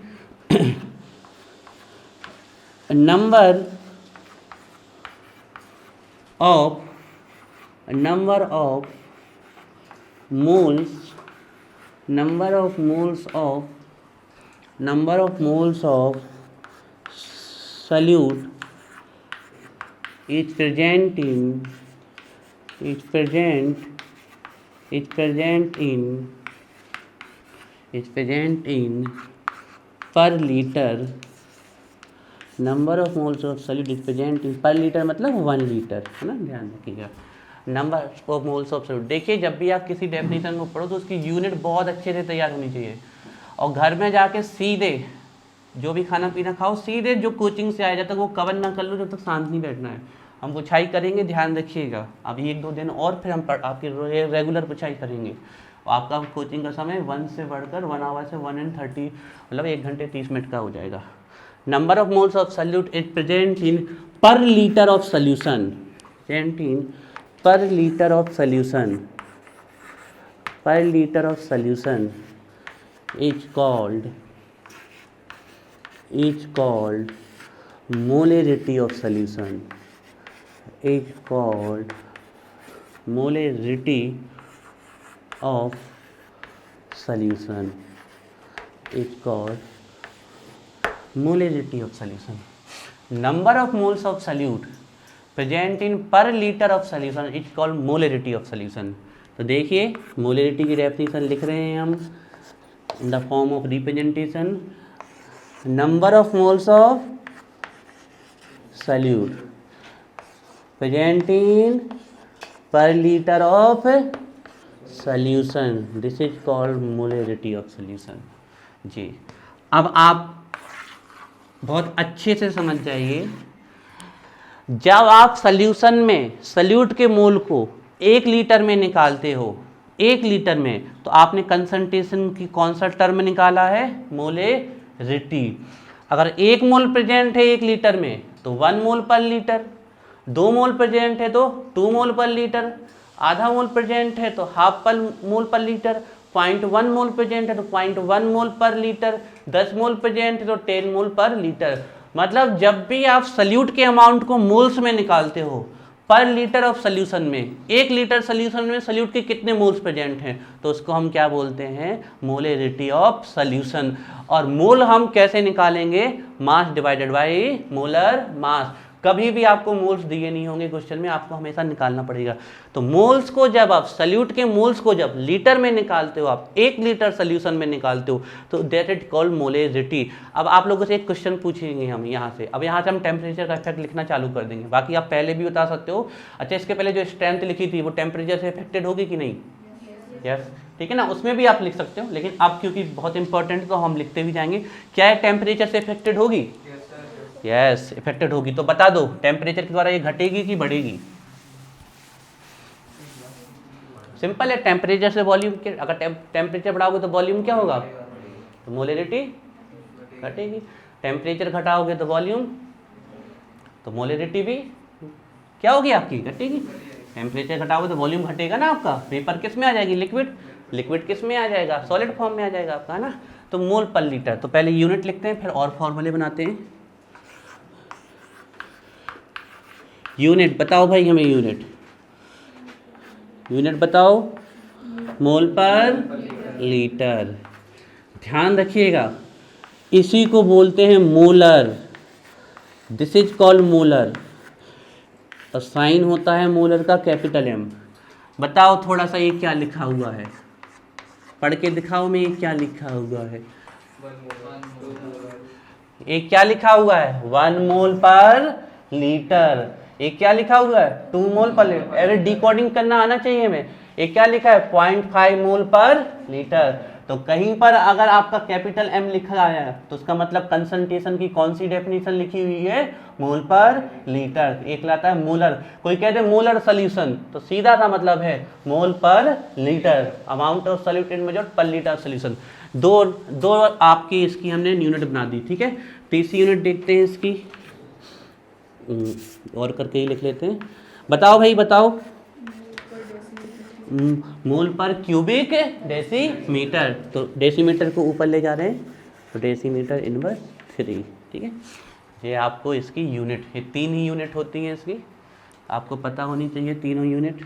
number of moles of solute is present in per liter। Number of moles of solute is present in per litre मतलब 1 लीटर, है ना? ध्यान रखिएगा number of moles of solute. देखिए, जब भी आप किसी डेफिनेशन को पढ़ो तो उसकी यूनिट बहुत अच्छे से तैयार होनी चाहिए। और घर में जाके सीधे जो भी खाना पीना खाओ, सीधे जो कोचिंग से आया, जब तक वो कवर ना कर लो, जब तक शांत नहीं बैठना है। हम पुछाई करेंगे, ध्यान रखिएगा। अभी 1-2 दिन और फिर हम आपकी रेगुलर पुछाई करेंगे। आपका कोचिंग का समय 1 से बढ़कर 1 आवर से 1:30 मतलब 1 घंटे 30 मिनट का हो जाएगा। Number of moles of solute is present in per litre of solution. Present in per litre of solution. Per litre of solution is called molarity of solution। is called molarity of solution। is called molarity of solution। number of moles of solute present in per liter of solution is called molarity of solution। तो देखिए, मोलेरिटी की definition लिख रहे हैं हम in the form of representation। number of moles of solute present in per liter of solution, this is called molarity of solution। जी, अब आप बहुत अच्छे से समझ जाइए, जब आप सॉल्यूशन में सॉल्यूट के मोल को 1 लीटर में निकालते हो, 1 लीटर में, तो आपने कंसंट्रेशन की कौन सा टर्म निकाला है? मोलेरिटी। अगर 1 मोल प्रेजेंट है 1 लीटर में तो 1 मोल पर लीटर, 2 मोल प्रेजेंट है तो 2 मोल पर लीटर, आधा मोल प्रेजेंट है तो हाफ पर मोल पर लीटर, 0.1 मोल प्रेजेंट है तो 0.1 मोल पर लीटर, 10 मोल प्रेजेंट है तो 10 मोल पर लीटर। मतलब जब भी आप सॉल्यूट के अमाउंट को मोल्स में निकालते हो, पर लीटर ऑफ सोल्यूशन में, 1 लीटर सोल्यूशन में सोल्यूट के कितने मोल्स प्रेजेंट हैं, तो उसको हम क्या बोलते हैं? मोलेरिटी ऑफ सोल्यूशन। और मोल हम कैसे निकालेंगे? Mass divided by molar mass. कभी भी आपको मोल्स दिए नहीं होंगे क्वेश्चन में, आपको हमेशा निकालना पड़ेगा। तो मोल्स को जब आप सल्यूट के मोल्स को जब लीटर में निकालते हो, आप 1 लीटर सोल्यूशन में निकालते हो, तो दैट इट कॉल्ड मोलेरिटी। अब आप लोगों से एक क्वेश्चन पूछेंगे हम यहाँ से, अब यहाँ से हम टेम्परेचर का इफेक्ट लिखना चालू कर देंगे। बाकी आप पहले भी बता सकते हो। अच्छा, इसके पहले जो स्ट्रेंथ लिखी थी वो टेम्परेचर से इफेक्टेड होगी कि नहीं? यस, ठीक है ना, उसमें भी आप लिख सकते हो, लेकिन अब क्योंकि बहुत इंपॉर्टेंट है तो हम लिखते भी जाएंगे। क्या है, टेम्परेचर से इफेक्टेड होगी? यस, इफेक्टेड होगी। तो बता दो टेम्परेचर के द्वारा ये घटेगी कि बढ़ेगी? सिंपल है, टेम्परेचर से वॉल्यूम के, अगर टेम्परेचर बढ़ाओगे तो वॉल्यूम क्या होगा? तो मोलेरिटी घटेगी। टेम्परेचर घटाओगे तो वॉल्यूम, तो मोलेरिटी भी क्या होगी आपकी? घटेगी। टेम्परेचर घटाओगे तो वॉल्यूम घटेगा ना आपका। वेपर किस में आ जाएगी? लिक्विड। लिक्विड किस में आ जाएगा? सॉलिड फॉर्म में आ जाएगा आपका, है ना। तो मोल पर लीटर, तो पहले यूनिट लिखते हैं फिर और फॉर्मूले बनाते हैं। यूनिट बताओ भाई हमें, यूनिट बताओ। मोल पर लीटर। ध्यान रखिएगा, इसी को बोलते हैं molar. This is called molar. और साइन होता है मोलर का कैपिटल M। बताओ थोड़ा सा ये क्या लिखा हुआ है, पढ़ के दिखाओ मैं, ये क्या लिखा हुआ है? ये क्या लिखा हुआ है? 1 मोल पर लीटर। ये क्या लिखा हुआ है? 2 मोल पर लीटर। अरे डिकोडिंग करना आना चाहिए हमें। ये क्या लिखा है? 0.5 मोल पर लीटर। तो कहीं पर अगर आपका कैपिटल M लिखा है तो उसका मतलब कंसंट्रेशन की कौन सी डेफिनेशन लिखी हुई है? मोल पर लीटर। एक लाता है मोलर, कोई कहते हैं मोलर सोल्यूशन, तो सीधा सा मतलब है मोल per litre, amount of solute in measured पर लीटर सोल्यूशन। दो आपकी इसकी हमने यूनिट बना दी, ठीक है। तीसरी यूनिट देखते हैं इसकी, और करके ही लिख लेते हैं। बताओ भाई बताओ, मोल पर क्यूबिक डेसीमीटर। तो डेसीमीटर को ऊपर ले जा रहे हैं, तो डेसीमीटर इनवर्स 3, ठीक है। ये आपको इसकी यूनिट, ये 3 ही यूनिट होती हैं इसकी, आपको पता होनी चाहिए तीनों यूनिट।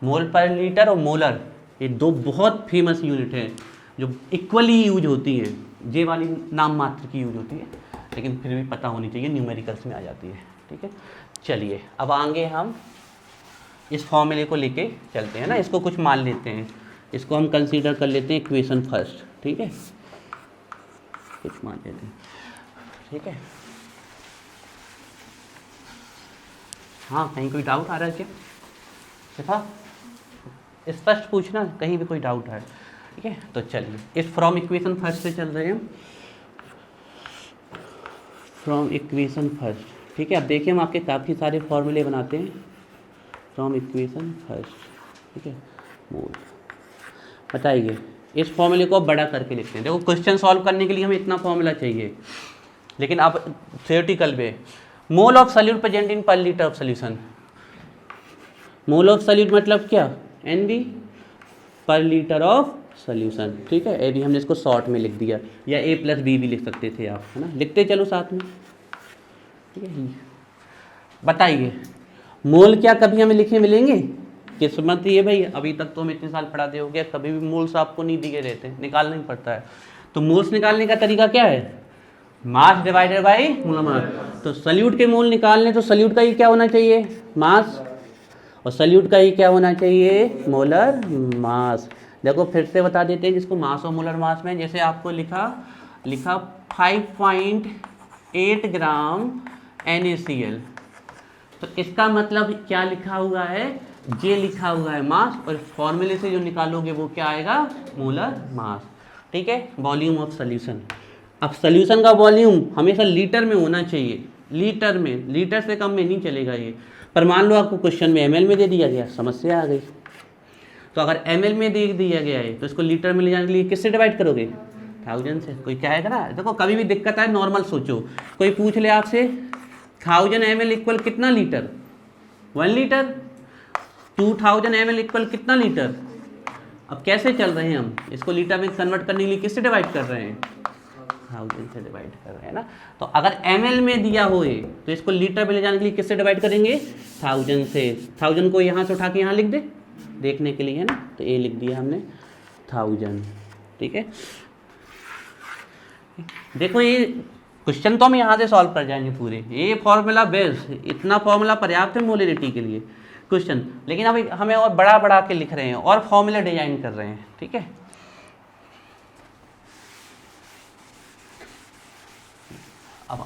मोल पर लीटर और मोलर, ये 2 बहुत फेमस यूनिट हैं जो इक्वली यूज होती हैं। ये वाली नाम मात्र की यूज होती है, लेकिन फिर भी पता होनी चाहिए, न्यूमेरिकल्स में आ जाती है, ठीक है। चलिए अब आगे हम इस फॉर्मूले को लेके चलते हैं ना, इसको कुछ मान लेते हैं, इसको हम कंसीडर कर लेते हैं इक्वेशन फर्स्ट, ठीक है। कुछ मान लेते हैं, ठीक है। हाँ, कहीं कोई डाउट आ रहा है क्या? सिफा स्पष्ट पूछना, कहीं भी कोई डाउट है, ठीक है। तो चलिए इस फ्रॉम इक्वेशन फर्स्ट से चल रहे हैं हम, फ्रॉम इक्वेशन फर्स्ट, ठीक है। अब देखिए हम आपके काफ़ी सारे फॉर्मूले बनाते हैं फ्रॉम इक्वेशन फर्स्ट, ठीक है। मोल, बताइए इस फॉर्मूले को बड़ा करके लिखते हैं। देखो क्वेश्चन सॉल्व करने के लिए हमें इतना फॉर्मूला चाहिए, लेकिन अब थियोरेटिकल में mole of solute present in per litre of solution. Mole of solute मतलब क्या? NB पर लीटर ऑफ सॉल्यूशन, ठीक है। अभी हमने इसको शॉर्ट में लिख दिया, या A+B भी लिख सकते थे आप, है ना। लिखते चलो साथ में, ठीक है। बताइए मोल क्या कभी हमें लिखे मिलेंगे? किस्मत ये भाई, अभी तक तो हम इतने साल पढ़ाते हो गया, कभी भी मोल्स आपको नहीं दिए रहते, निकालना ही पड़ता है। तो मोल्स निकालने का तरीका क्या है? Mass divided by molar mass. तो सॉल्यूट के मोल निकालने, तो सॉल्यूट का ही क्या होना चाहिए? मास, और सॉल्यूट का ही क्या होना चाहिए? Molar mass. देखो फिर से बता देते हैं जिसको मास और मोलर मास में, जैसे आपको लिखा 5.8 ग्राम NaCl, तो इसका मतलब क्या लिखा हुआ है? जे लिखा हुआ है मास, और फॉर्मूले से जो निकालोगे वो क्या आएगा? मोलर मास, ठीक है। वॉल्यूम ऑफ सॉल्यूशन, अब सॉल्यूशन का वॉल्यूम हमेशा लीटर में होना चाहिए, लीटर में, लीटर से कम में नहीं चलेगा ये। पर मान लो आपको क्वेश्चन में ml में दे दिया गया, समस्या आ गई। तो अगर ml में दे दिया गया है तो इसको लीटर में ले जाने के लिए किससे डिवाइड करोगे? 1000 से। कोई कहेगा ना, देखो कभी भी दिक्कत आए नॉर्मल सोचो, कोई पूछ ले आपसे 1000 ml इक्वल कितना लीटर? 1 लीटर। 2000 ml इक्वल कितना लीटर? अब कैसे चल रहे हैं हम, इसको लीटर में कन्वर्ट करने के लिए किससे डिवाइड कर रहे हैं? 1000 से डिवाइड कर रहे हैं ना। तो अगर ml में दिया होए तो इसको लीटर में ले जाने के लिए किससे डिवाइड करेंगे? 1000 से। 1000 को यहाँ से उठा के यहाँ लिख दे, देखने के लिए, है ना। तो ये लिख दिया हमने 1000, ठीक है। देखो ये क्वेश्चन तो हम यहाँ से सॉल्व कर जाएंगे पूरे, ये फॉर्मूला बेस, इतना फॉर्मूला पर्याप्त है मोलरिटी के लिए क्वेश्चन। लेकिन अभी हमें और बड़ा बड़ा के लिख रहे हैं और फॉर्मूला डिजाइन कर रहे हैं, ठीक है। अब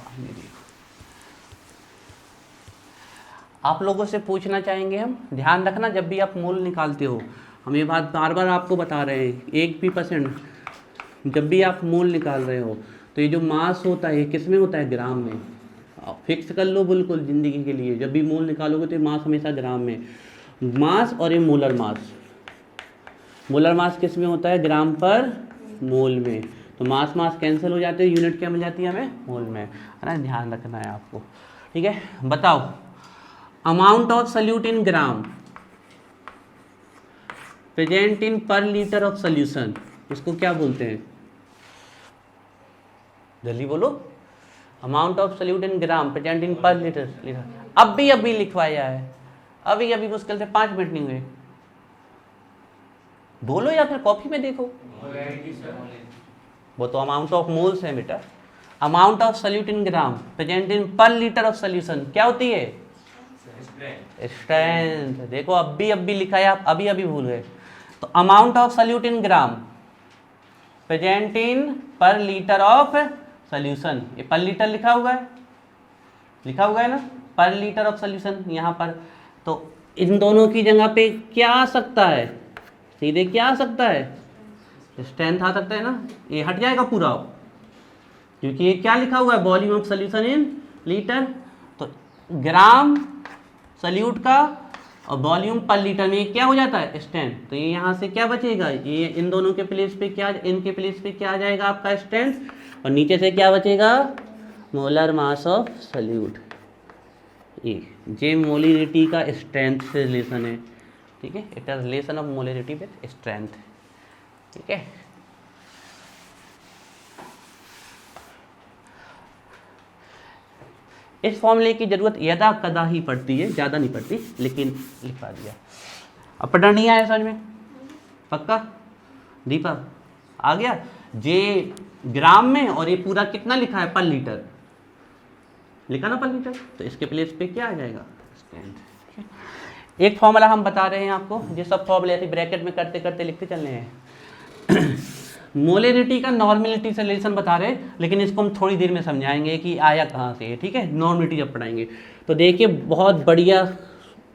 आप लोगों से पूछना चाहेंगे हम, ध्यान रखना जब भी आप मोल निकालते हो, हम ये बात बार बार आपको बता रहे हैं, 1% जब भी आप मोल निकाल रहे हो तो ये जो मास होता है ये किस में होता है, ग्राम में। फिक्स कर लो बिल्कुल ज़िंदगी के लिए, जब भी मोल निकालोगे तो मास हमेशा ग्राम में, मास और ये मोलर मास। मोलर मास किस में होता है, ग्राम पर मोल में। तो मास मास कैंसिल हो जाते हैं, यूनिट क्या मिल जाती है हमें, मोल में, है ना, ध्यान रखना है आपको, ठीक है। बताओ amount of solute in gram present in per litre of solution, इसको क्या बोलते हैं, जल्दी बोलो। Amount of solute in gram present in per litre, अभी लिखवाया है, अभी मुश्किल से 5 मिनट नहीं हुए, बोलो या फिर कॉपी में देखो। वो तो अमाउंट ऑफ मोल्स है बेटा। Amount of solute in gram present in per litre of solution क्या होती है, स्ट्रेंथ। देखो अभी लिखा है, आप अभी भूल गए। तो amount of solute in gram present in per litre of solution, ये पर लीटर लिखा हुआ है ना, पर लीटर ऑफ सोल्यूशन यहाँ पर। तो इन दोनों की जगह पे क्या आ सकता है, सीधे क्या आ सकता है, स्ट्रेंथ आ सकता है ना, ये हट जाएगा पूरा, क्योंकि ये क्या लिखा हुआ है, volume of solution in litre. तो ग्राम सल्यूट का और वॉल्यूम पर लीटर में क्या हो जाता है, स्ट्रेंथ। तो ये यहाँ से क्या बचेगा, ये इन दोनों के प्लेस पे क्या, इनके प्लेस पे क्या आ जाएगा आपका स्ट्रेंथ, और नीचे से क्या बचेगा, मोलर मास ऑफ सल्यूट। ये मोलरिटी का स्ट्रेंथ से रिलेशन है, ठीक है, it is relation of molarity with strength, ठीक है। इस फॉर्मूले की जरूरत यदा कदा ही पड़ती है, ज़्यादा नहीं पड़ती, लेकिन लिखवा दिया। अब पढ़ना नहीं आया समझ में, पक्का दीपक आ गया। जे ग्राम में और ये पूरा कितना लिखा है, पर लीटर लिखा ना, पर लीटर, तो इसके प्लेस पे क्या आ जाएगा, स्ट्रेंथ। एक फॉर्मूला हम बता रहे हैं आपको, ये सब फॉर्मूले ऐसे ब्रैकेट में करते करते लिखते चल रहे हैं। मोलरिटी का नॉर्मेलिटी से रिलेशन बता रहे हैं, लेकिन इसको हम थोड़ी देर में समझाएंगे कि आया कहाँ से है, ठीक है। नॉर्मेलिटी जब पढ़ाएंगे तो देखिए बहुत बढ़िया,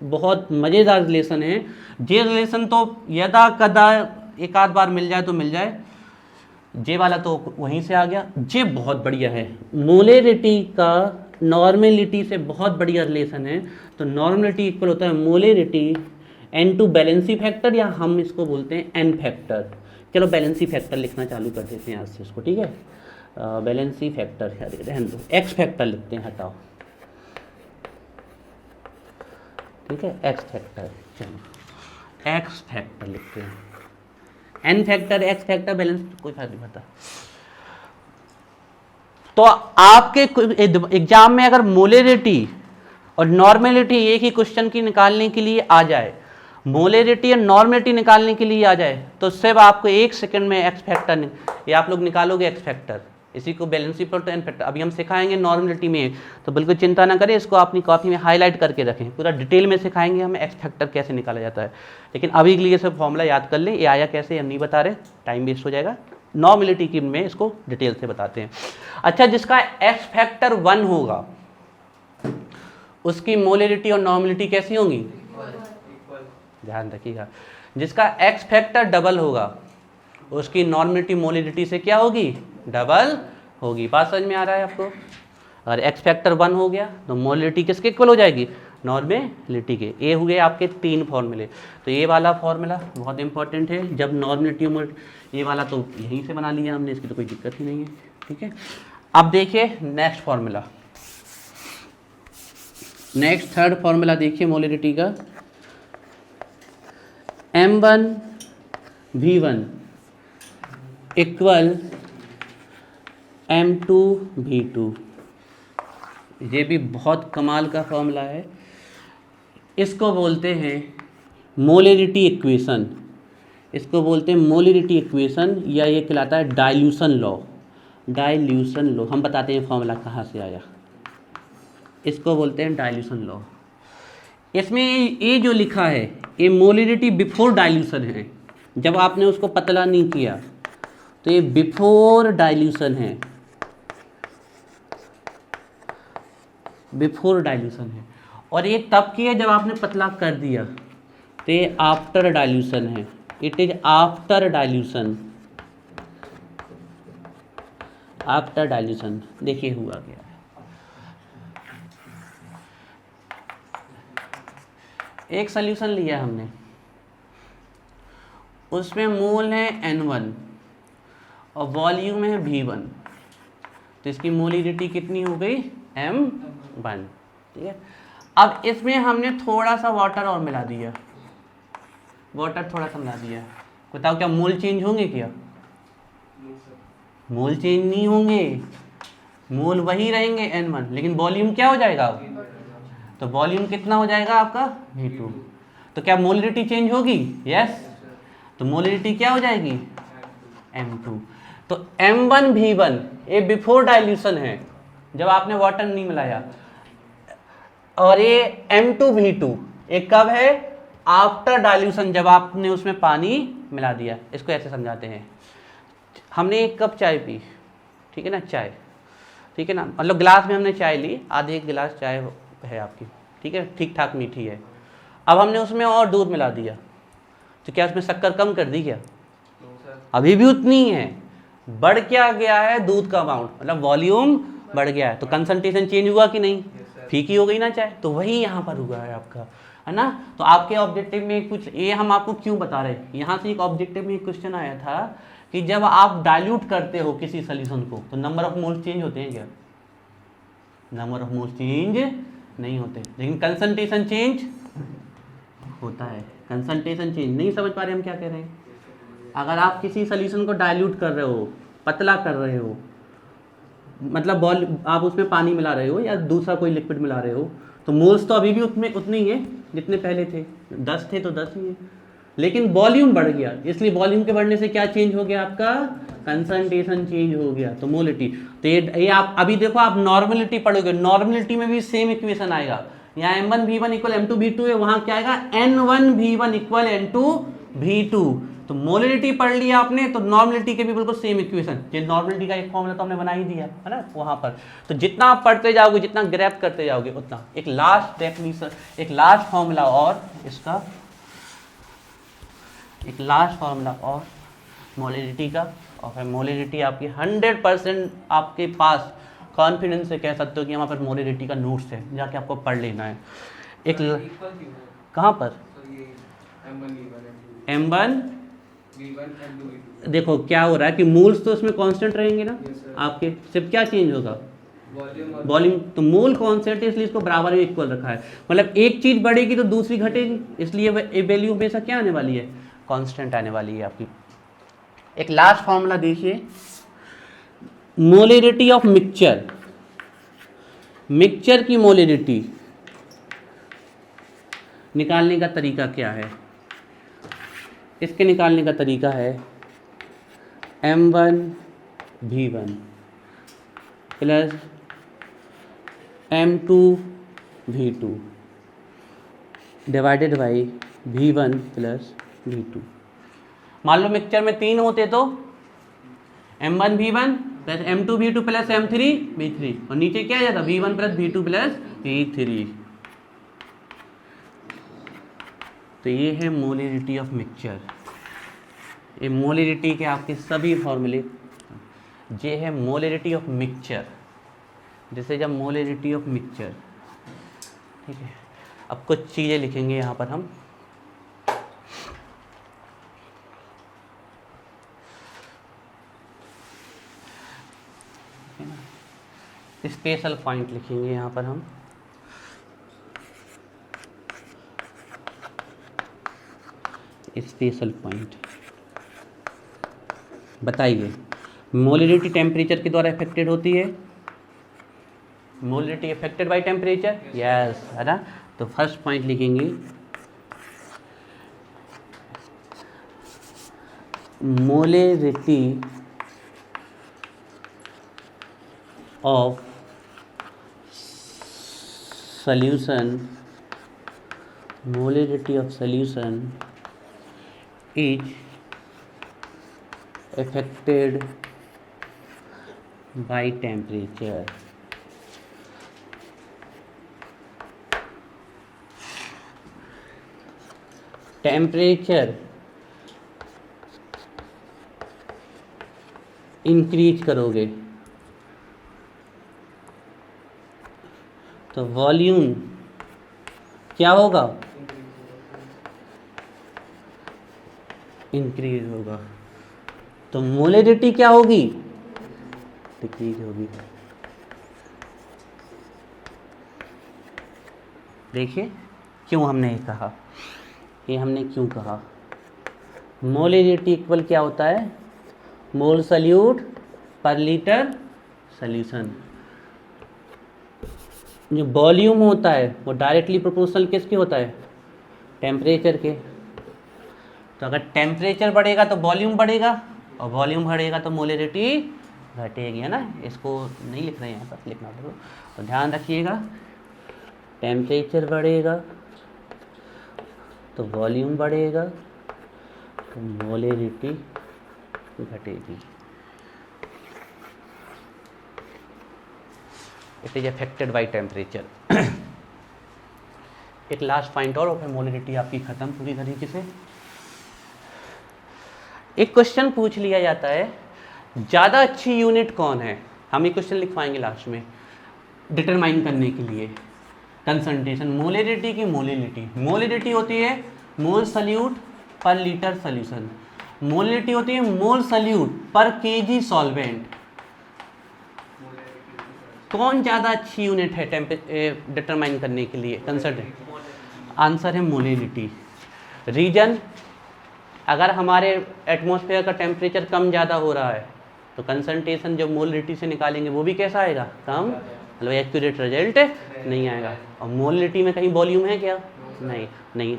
बहुत मज़ेदार रिलेशन है। ये रिलेशन तो यदा कदा एक आध बार मिल जाए तो मिल जाए, जे वाला तो वहीं से आ गया। जे बहुत बढ़िया है, मोलरिटी का नॉर्मेलिटी से बहुत बढ़िया रिलेशन है। तो नॉर्मेलिटी इक्वल होता है मोलरिटी n/2 बैलेंसी फैक्टर, या हम इसको बोलते हैं n फैक्टर। चलो बैलेंसी फैक्टर लिखना चालू कर देते हैं आज से इसको, ठीक है। बैलेंसी फैक्टर रहने दो, एक्स फैक्टर लिखते हैं, हटाओ, ठीक है, एक्स फैक्टर, चलो एक्स फैक्टर लिखते हैं, N factor X factor balance कोई फर्क नहीं पड़ता। तो आपके एग्जाम में अगर मोलरिटी और नॉर्मेलिटी एक ही क्वेश्चन की निकालने के लिए आ जाए, मोलरिटी और नॉर्मेलिटी निकालने के लिए आ जाए, तो सिर्फ आपको 1 सेकंड में एक्स फैक्टर, ये आप लोग निकालोगे एक्स फैक्टर, इसी को बैलेंसी पर तो एन फैक्टर। अभी हम सिखाएंगे नॉर्मेलिटी में, तो बिल्कुल चिंता ना करें, इसको अपनी कॉपी में हाईलाइट करके रखें, पूरा डिटेल में सिखाएंगे हमें एक्स फैक्टर कैसे निकाला जाता है। लेकिन अभी के लिए सब फॉर्मूला याद कर ले, ये आया कैसे हम नहीं बता रहे, टाइम वेस्ट हो जाएगा। नॉर्मेलिटी की में इसको डिटेल से बताते हैं। अच्छा, जिसका एक्स फैक्टर 1 होगा उसकी मोलरिटी और नॉर्मेलिटी कैसी होंगी, ध्यान रखिएगा। जिसका एक्स फैक्टर डबल होगा उसकी नॉर्मेलिटी मोलरिटी से क्या होगी, डबल होगी। बात समझ में आ रहा है आपको। अगर एक्स फैक्टर 1 हो गया तो मोलरिटी किसके इक्वल हो जाएगी, नॉर्मेलिटी के। ये हुए आपके 3 फॉर्मूले। तो ये वाला फॉर्मूला बहुत इंपॉर्टेंट है, जब नॉर्मेलिटी, ये वाला तो यहीं से बना लिया हमने, इसकी तो कोई दिक्कत ही नहीं है, ठीक है। अब देखिए next formula, next third formula देखिए मोलरिटी का, M1 V1 equal M2 V2। ये भी बहुत कमाल का फॉर्मूला है, इसको बोलते हैं मोलरिटी इक्वेशन, इसको बोलते हैं मोलरिटी इक्वेशन, या ये कहलाता है डाइल्यूशन लॉ। डाइल्यूशन लॉ, हम बताते हैं फॉर्मूला कहाँ से आया, इसको बोलते हैं डाइल्यूशन लॉ। इसमें ये जो लिखा है ये मोलिडिटी बिफोर डाइल्यूशन है, जब आपने उसको पतला नहीं किया तो ये बिफोर डाइल्यूशन है, बिफोर डाइल्यूशन है। और ये तब की है जब आपने पतला कर दिया, तो ये आफ्टर डाइल्यूशन है, it is after dilution, after dilution. देखिए हुआ क्या है, एक सॉल्यूशन लिया हमने, उसमें मोल है N1 और वॉल्यूम है V1, तो इसकी मोलिडिटी कितनी हो गई M1, ठीक है। अब इसमें हमने थोड़ा सा वाटर और मिला दिया, वाटर थोड़ा सा मिला दिया, बताओ क्या मोल चेंज होंगे क्या? मोल चेंज नहीं होंगे, मोल वही रहेंगे N1, लेकिन वॉल्यूम क्या हो जाएगा? तो वॉल्यूम कितना हो जाएगा आपका V2। तो क्या मोलिडिटी चेंज होगी? यस। तो मोलिडिटी क्या हो जाएगी? M2। तो M1 V1 ये बिफोर डाइल्यूशन है, जब आपने वाटर नहीं मिलाया, और ये M2 V2 ये कब है? आफ्टर डाइल्यूशन, जब आपने उसमें पानी मिला दिया। इसको ऐसे समझाते हैं, हमने एक कप चाय पी, ठीक है ना, चाय, ठीक है ना, मतलब गिलास में हमने चाय ली, आधे एक गिलास चाय है आपकी, ठीक है, ठीक ठाक मीठी है। अब हमने उसमें और दूध मिला दिया, तो क्या उसमें शक्कर कम कर दी क्या? अभी भी उतनी है, बढ़ क्या गया है दूध का अमाउंट, मतलब वॉल्यूम बढ़ गया है, तो कंसंट्रेशन चेंज हुआ कि नहीं? फीकी हो गई ना चाय। तो वही यहाँ पर हुआ है आपका, है ना। तो आपके ऑब्जेक्टिव में कुछ, ये हम आपको क्यों बता रहे हैं, यहाँ से एक ऑब्जेक्टिव में एक क्वेश्चन आया था कि जब आप डाइल्यूट करते हो किसी सॉल्यूशन को, तो नंबर ऑफ मोल्स चेंज होते हैं क्या? नंबर ऑफ मोल्स चेंज नहीं होते, लेकिन कंसंट्रेशन चेंज होता है। कंसंट्रेशन चेंज नहीं समझ पा रहे हम क्या कह रहे हैं? अगर आप किसी सॉल्यूशन को डाइल्यूट कर रहे हो, पतला कर रहे हो, मतलब आप उसमें पानी मिला रहे हो या दूसरा कोई लिक्विड मिला रहे हो, तो मोल्स तो अभी भी उतने ही है जितने पहले थे, 10 थे तो 10 ही है, लेकिन वॉल्यूम बढ़ गया, इसलिए वॉल्यूम के बढ़ने से क्या चेंज हो गया? आपका कंसंट्रेशन चेंज हो गया, तो मोलिटी। तो ये आप अभी देखो, आप नॉर्मलिटी पढ़ोगे, नॉर्मलिटी में भी सेम इक्वेशन आएगा, यहाँ M1 V1 equal M2 V2 है, वहाँ क्या आएगा? N1 V1 equal N2 V2। तो मोलिटी पढ़ लिया आपने, तो नॉर्मलिटी के भी बिल्कुल सेम इक्वेशन, ये नॉर्मलिटी का एक फॉर्मूला तो हमने बना ही दिया है ना वहाँ पर। तो जितना आप पढ़ते जाओगे, जितना ग्रैप करते जाओगे, उतना एक लास्ट डेफिनेशन, एक लास्ट फॉर्मूला और इसका, एक लास्ट फार्मूला और मोलिडिटी का, और फिर मोलिडिटी आपकी 100% आपके पास कॉन्फिडेंस से कह सकते हो कि यहाँ पर मोलिडिटी का नोट्स है, जाके आपको पढ़ लेना है। एक कहाँ पर? M1 देखो क्या हो रहा है कि मोल्स तो उसमें कांस्टेंट रहेंगे ना आपके, सिर्फ क्या चेंज होगा? वॉल्यूम। तो मोल कांस्टेंट है, इसलिए इसको बराबर में इक्वल रखा है, मतलब एक चीज बढ़ेगी तो दूसरी घटेगी, इसलिए वैल्यू हमेशा क्या आने वाली है? कांस्टेंट आने वाली है आपकी। एक लास्ट फॉर्मूला देखिए, मोलिडिटी ऑफ मिक्सचर, मिक्सचर की मोलिडिटी निकालने का तरीका क्या है? इसके निकालने का तरीका है M1 V1 plus M2 V2 divided by V1 plus V2। मान लो मिक्सचर में 3 होते तो M1 V1 plus M2 V2 plus M3 V3, और नीचे क्या आ जाता? V1 plus V2 plus V3। तो ये है मोलिडिटी ऑफ मिक्सचर, ये मोलिडिटी के आपके सभी फॉर्मूले, ये है मोलिडिटी ऑफ मिक्सचर, जैसे जब मोलिडिटी ऑफ मिक्सचर, ठीक है। अब कुछ चीज़ें लिखेंगे यहाँ पर हम, स्पेशल पॉइंट लिखेंगे यहाँ पर हम, स्पेशल पॉइंट। बताइए, मोलिडिटी टेम्परेचर के द्वारा अफेक्टेड होती है, मोलिडिटी अफेक्टेड बाय टेम्परेचर, यस, है ना। तो फर्स्ट पॉइंट लिखेंगे, मोलिडिटी of solution, molarity of solution is affected by temperature. Temperature increase करोगे तो वॉल्यूम क्या होगा, इंक्रीज होगा, तो मोलरिटी क्या होगी, डिक्रीज होगी। देखिए क्यों हमने ये कहा, ये हमने क्यों कहा। मोलरिटी इक्वल क्या होता है, मोल सल्यूट पर लीटर सॉल्यूशन। जो वॉल्यूम होता है वो डायरेक्टली प्रोपोर्शनल किसके होता है, टेम्परेचर के। तो अगर टेम्परेचर बढ़ेगा तो वॉल्यूम बढ़ेगा, और वॉल्यूम बढ़ेगा तो मोलरिटी घटेगी, है ना। इसको नहीं लिख रहे हैं यहाँ पर, लिखना पड़ेगा, तो ध्यान रखिएगा। टेम्परेचर बढ़ेगा तो वॉल्यूम बढ़ेगा, तो मोलरिटी घटेगी। It is affected by temperature. एक लास्ट पॉइंट और फिर मोलरिटी आपकी खत्म पूरी तरीके से। एक क्वेश्चन पूछ लिया जाता है, ज़्यादा अच्छी यूनिट कौन है। हम ये क्वेश्चन लिखवाएंगे लास्ट में डिटरमाइन करने के लिए। कंसंट्रेशन, मोलरिटी की मोलरिटी, मोलरिटी होती है मोल सल्यूट पर लीटर सॉल्यूशन, मोलरिटी होती है मोल सल्यूट पर केजी सॉल्वेंट। कौन ज़्यादा अच्छी यूनिट है डिटरमाइन करने के लिए कंसंट्रेशन, आंसर है मोलरिटी। रीजन, अगर हमारे एटमॉस्फेयर का टेम्परेचर कम ज़्यादा हो रहा है तो कंसंट्रेशन जब मोलरिटी से निकालेंगे वो भी कैसा आएगा, कम, मतलब एक्यूरेट रिजल्ट नहीं आएगा। और मोलरिटी में कहीं वॉल्यूम है क्या, नहीं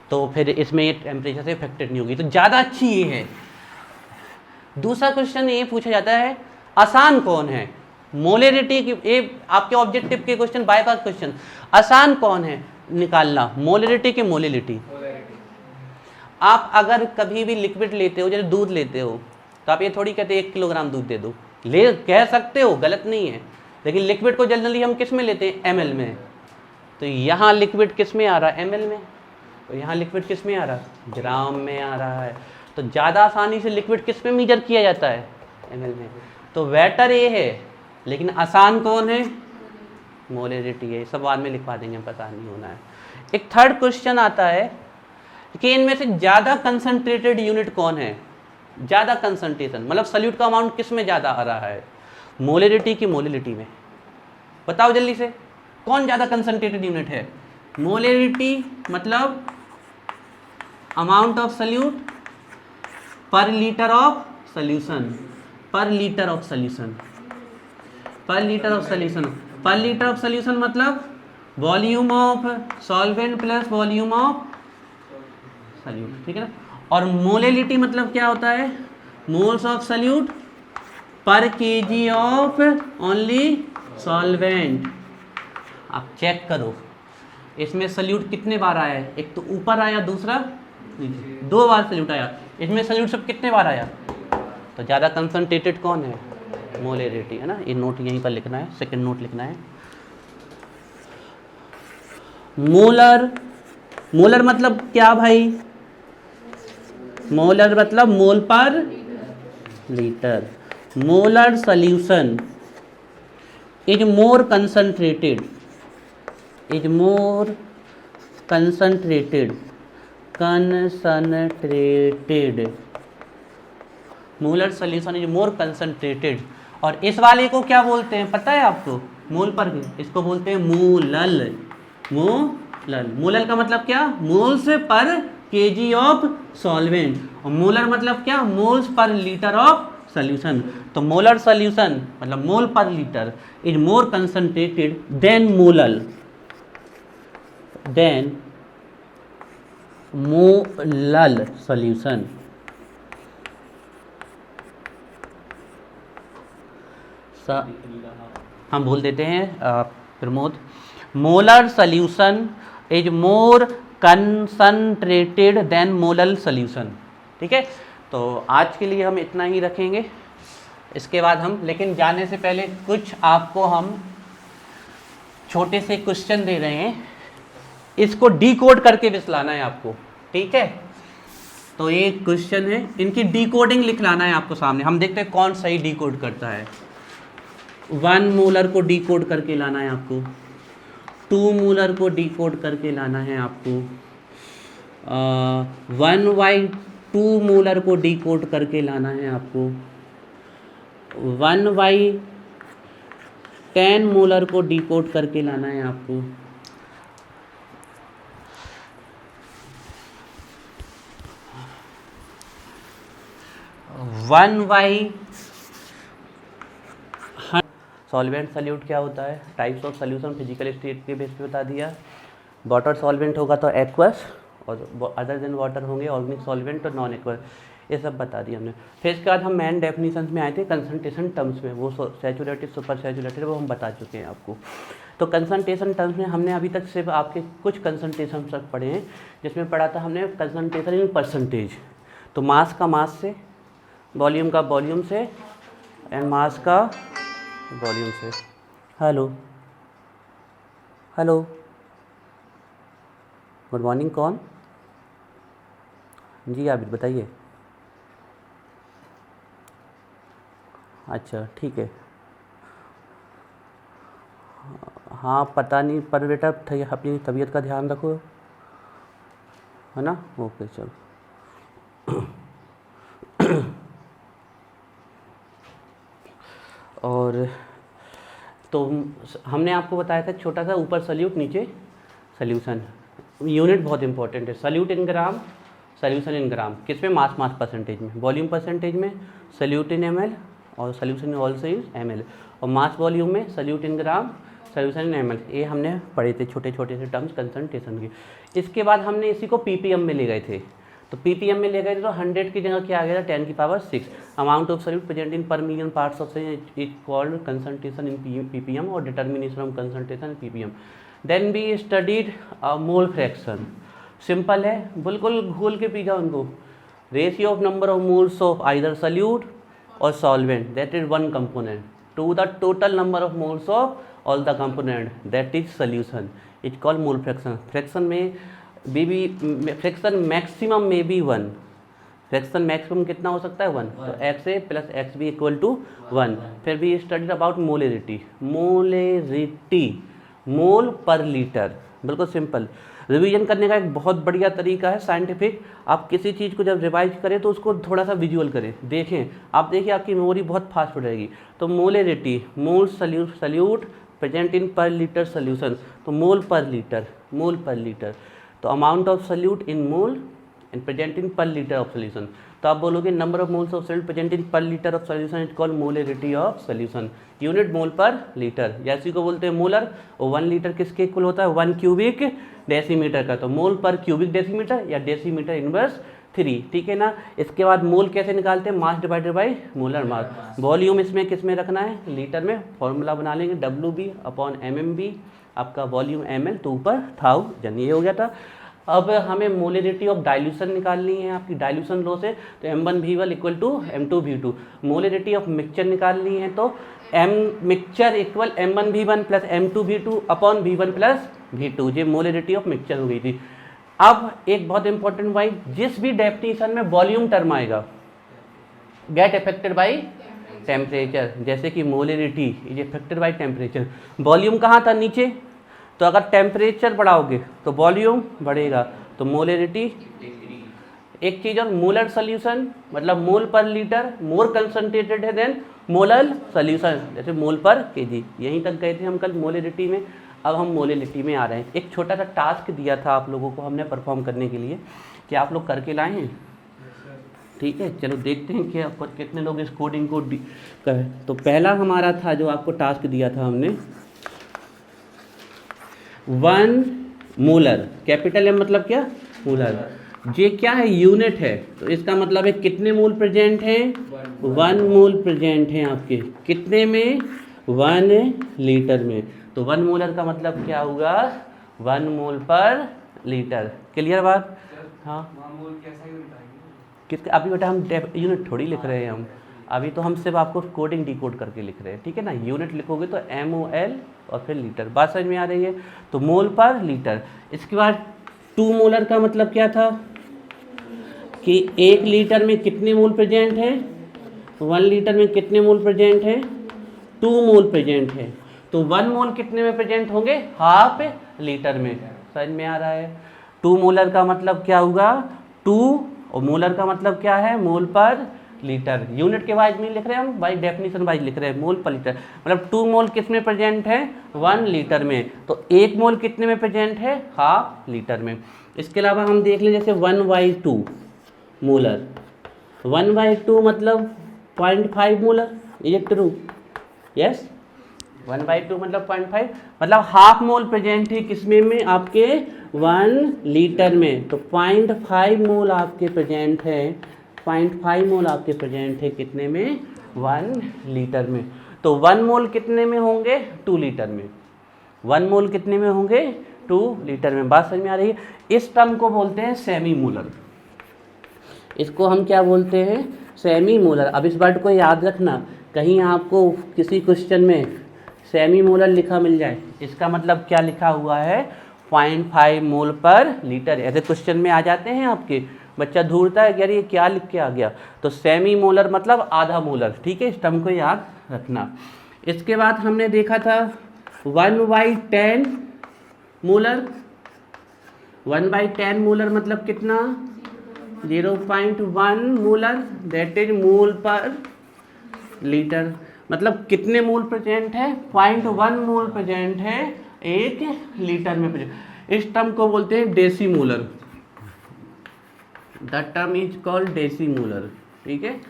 तो फिर इसमें ये टेम्परेचर से इफेक्टेड नहीं होगी, तो ज़्यादा अच्छी ये है। दूसरा क्वेश्चन ये पूछा जाता है, आसान कौन है, मोलरिटी की, ये आपके ऑब्जेक्टिव के क्वेश्चन, बाईपास क्वेश्चन, आसान कौन है निकालना, मोलरिटी की मोलरिटी। आप अगर कभी भी लिक्विड लेते हो, जैसे दूध लेते हो, तो आप ये थोड़ी कहते 1 किलोग्राम दूध दे दो, ले कह सकते हो, गलत नहीं है, लेकिन लिक्विड को जनरली हम किस में लेते हैं, ml में। तो यहाँ लिक्विड किस में आ रहा है, ml में, तो यहाँ लिक्विड किस में आ रहा है, ग्राम में आ रहा है। तो ज़्यादा आसानी से लिक्विड किस में मीजर किया जाता है, ml में। तो बेटर ये है, लेकिन आसान कौन है, मोलरिटी है। सब बाद में लिखवा देंगे, पता नहीं होना है। एक थर्ड क्वेश्चन आता है कि इनमें से ज़्यादा कंसंट्रेटेड यूनिट कौन है, ज़्यादा कंसंट्रेशन, मतलब सल्यूट का अमाउंट किस में ज़्यादा आ रहा है, मोलरिटी की मोलरिटी में। बताओ जल्दी से, कौन ज़्यादा कंसंट्रेटेड यूनिट है, मोलरिटी मतलब अमाउंट ऑफ सल्यूट पर litre of solution, per litre of solution, per litre of solution, per litre of solution मतलब volume of solvent plus volume of solute, ठीक है ना। और मोलरिटी मतलब क्या होता है, moles of solute per KG of only solvent. आप चेक करो इसमें सल्यूट कितने बार आया है, एक तो ऊपर आया, दूसरा नीचे, 2 बार सल्यूट आया। इसमें सल्यूट सब कितने बार आया, तो ज़्यादा कंसंट्रेटेड कौन है, मोलरिटी, है ना। ये नोट यहीं पर लिखना है, सेकंड नोट लिखना है। मोलर, मोलर मतलब क्या भाई, मोलर मतलब mole per litre. Molar solution is more concentrated, is more concentrated, concentrated, molar solution is more concentrated. और इस वाले को क्या बोलते हैं पता है आपको, मोल पर, इसको बोलते हैं मोलल, मोलल। मोलल का मतलब क्या, moles per KG of solvent, और मोलर मतलब क्या, moles per litre of solution. तो मोलर सॉल्यूशन मतलब mole per litre is more concentrated than molal, then molal solution. हम बोल देते हैं Pramod, molar solution is more concentrated than molar solution. ठीक है, तो आज के लिए हम इतना ही रखेंगे। इसके बाद हम, लेकिन जाने से पहले कुछ आपको हम छोटे से क्वेश्चन दे रहे हैं, इसको डीकोड करके विसलाना है आपको। ठीक है, तो ये क्वेश्चन है, इनकी डीकोडिंग लिखलाना है आपको सामने। हम देखते हैं कौन सही डीकोड करता है। 1 मोलर को डीकोड करके लाना है आपको, 2 मोलर को डीकोड करके लाना है आपको, 1/2 मोलर को डीकोड करके लाना है आपको, 1/10 मोलर को डीकोड करके लाना है आपको, 1/100। सॉल्वेंट सॉल्यूट क्या होता है, types of solution physical state के बेस पे बता दिया। वाटर सॉल्वेंट होगा तो एक्वस, और अदर देन वाटर होंगे ऑर्गेनिक सॉल्वेंट और नॉन एक्वस, ये सब बता दिया हमने। फिर इसके बाद हम मेन डेफिनेशन में आए थे कंसंट्रेशन टर्म्स में, वो सैचुरेटेड सुपर सैचुरेटेड वो हम बता चुके हैं आपको। तो कंसंट्रेशन टर्म्स में हमने अभी तक सिर्फ आपके कुछ कंसंट्रेशन तक पढ़े हैं, जिसमें पढ़ा था हमने कंसंट्रेशन इन परसेंटेज। तो मास का मास से, वॉल्यूम का वॉल्यूम से, एंड मास का वॉल्यूम से। Hello hello, good morning. कौन जी, आप बताइए। अच्छा ठीक है, हाँ पता नहीं, पर बेटा अपनी तबीयत का ध्यान रखो, है ना। ओके चलो। और तो हमने आपको बताया था छोटा सा ऊपर सल्यूट नीचे सॉल्यूशन। यूनिट बहुत इंपॉर्टेंट है, solute in gram, solution in gram. किस में, मास परसेंटेज में, वॉल्यूम परसेंटेज में सल्यूट इन ml और सॉल्यूशन ऑल्सो इन ml, और मास वॉल्यूम में solute in gram, solution in ml। ये हमने पढ़े थे छोटे छोटे से टर्म्स कंसंट्रेशन के। इसके बाद हमने इसी को ppm में ले गए थे। तो ppm में ले गए थे तो 100 की जगह क्या आ गया था, 10⁶ amount of solute present in per million parts of is called concentration in ppm और determination of concentration in ppm। Then we studied mole fraction. Simple है, बिल्कुल घोल के पी जाओ उनको। Ratio of number of moles of either solute और solvent that is one component to the total number of moles of all the component that is solution, is called mole fraction. Fraction में भी fraction maximum में भी 1, fraction maximum कितना हो सकता है 1, तो XA + XB = 1। फिर भी studied about मोलेरिटी, मोलेरिटी mole per litre, बिल्कुल सिंपल। रिवीजन करने का एक बहुत बढ़िया तरीका है साइंटिफिक। आप किसी चीज़ को जब रिवाइज करें तो उसको थोड़ा सा विजुअल करें, देखें, आप देखिए आपकी मेमोरी बहुत फास्ट हो जाएगी। तो मोलेरिटी, मोल salute present in per litre solution, तो मोल पर लीटर, मोल पर लीटर। तो amount of solute in mole and present in per litre of solution. तो आप बोलोगे number of moles of solute present in per litre of solution is called molarity of solution. Unit mole per litre, या इसी को बोलते हैं molar. और 1 litre किसके इक्वल होता है, 1 क्यूबिक डेसीमीटर का। तो मोल पर क्यूबिक डेसीमीटर या डेसीमीटर इनवर्स 3, ठीक है ना। इसके बाद मोल कैसे निकालते हैं, mass divided by molar mass. Volume इसमें किस में रखना है, लीटर में। फॉर्मूला बना लेंगे WB/mmB, आपका वॉल्यूम ml, तो ऊपर 1000, ये हो गया था। अब हमें मोलेरिटी ऑफ डाइल्यूशन निकालनी है आपकी डाइल्यूशन लॉ से, तो M1V1 = M2V2। मोलेरिटी ऑफ मिक्सचर निकालनी है तो मिक्सचर = M1V1 + M2V2/V1 + V2। ये मोलेरिटी ऑफ मिक्सचर हो गई थी। अब एक बहुत इंपॉर्टेंट पॉइंट, जिस भी डेफिनेशन में वॉल्यूम टर्म आएगा गेट अफेक्टेड बाई टेम्परेचर, जैसे कि molarity is affected by temperature. Volume कहाँ था, नीचे, तो अगर टेम्परेचर बढ़ाओगे तो वॉल्यूम बढ़ेगा, तो मोलेरिटी। एक चीज़ और, मोलर सोल्यूशन मतलब मोल पर लीटर मोर कंसंट्रेटेड है देन मोलर सोल्यूशन, जैसे मोल पर केजी। यहीं तक गए थे हम कल मोलेरिटी में। अब हम मोलेरिटी में आ रहे हैं। एक छोटा सा टास्क दिया था आप लोगों को हमने परफॉर्म करने के लिए, कि आप लोग करके लाए हैं, ठीक है। चलो देखते हैं कि कितने लोग इस कोडिंग को करें। तो पहला हमारा था जो आपको टास्क दिया था हमने, 1 मोलर, कैपिटल M मतलब क्या, मोलर। ये क्या है, यूनिट है, तो इसका मतलब है कितने मोल प्रेजेंट हैं, 1 मोल प्रेजेंट हैं आपके कितने में, 1 लीटर में। तो 1 मोलर का मतलब क्या होगा, 1 मोल पर लीटर। क्लियर बात। हाँ किसके, अभी बेटा हम यूनिट थोड़ी लिख रहे हैं हम, अभी तो हम सिर्फ आपको कोडिंग डिकोड करके लिख रहे हैं, ठीक है ना। यूनिट लिखोगे तो MOL और फिर लीटर, बात समझ में आ रही है। तो मोल पर लीटर। इसके बाद 2 मोलर का मतलब क्या था कि 1 लीटर में कितने मोल प्रेजेंट है, 1 लीटर में कितने मोल प्रेजेंट है, 2 मोल प्रेजेंट है। तो 1 मोल कितने में प्रेजेंट होंगे, हाफ लीटर में। समझ में आ रहा है। 2 मोलर का मतलब क्या होगा, 2, और मोलर का मतलब क्या है, मोल पर लीटर। यूनिट के वाइज में लिख रहे हैं हम, बाई डेफिनेशन वाइज लिख रहे हैं, मोल पर लीटर। मतलब 2 मोल किस में प्रेजेंट है, 1 लीटर में। तो 1 मोल कितने में प्रेजेंट है, हाफ लीटर में। इसके अलावा हम देख लें जैसे 1/2 मोलर, 1/2 मतलब 0.5 molar, is it true, yes. 1/2 मतलब 0.5, मतलब हाफ मोल प्रेजेंट है किसमें में, आपके 1 लीटर में। तो 0.5 मोल आपके प्रेजेंट है, 0.5 मोल आपके प्रेजेंट है कितने में, 1 लीटर में। तो 1 मोल कितने में होंगे, 2 लीटर में। 1 मोल कितने में होंगे, 2 लीटर में। बात समझ में आ रही है। इस टर्म को बोलते हैं सेमी मोलर, इसको हम क्या बोलते हैं, सेमी मोलर। अब इस वर्ड को याद रखना, कहीं आपको किसी क्वेश्चन में सेमी मोलर लिखा मिल जाए, इसका मतलब क्या लिखा हुआ है, 0.5 मोल पर लीटर। ऐसे क्वेश्चन में आ जाते हैं आपके, बच्चा ढूंढता है कि यार ये क्या लिख के आ गया। तो सेमी मोलर मतलब आधा मोलर, ठीक है, इस टर्म को याद रखना। इसके बाद हमने देखा था 1/10 मोलर। 1/10 मोलर मतलब कितना, 0.1 molar, that is mole per litre. मतलब कितने मोल प्रेजेंट है, 0.1 मोल प्रेजेंट है 1 लीटर में प्रेजेंट। इस टर्म को बोलते हैं deci molar. The term is called deci molar, ठीक है,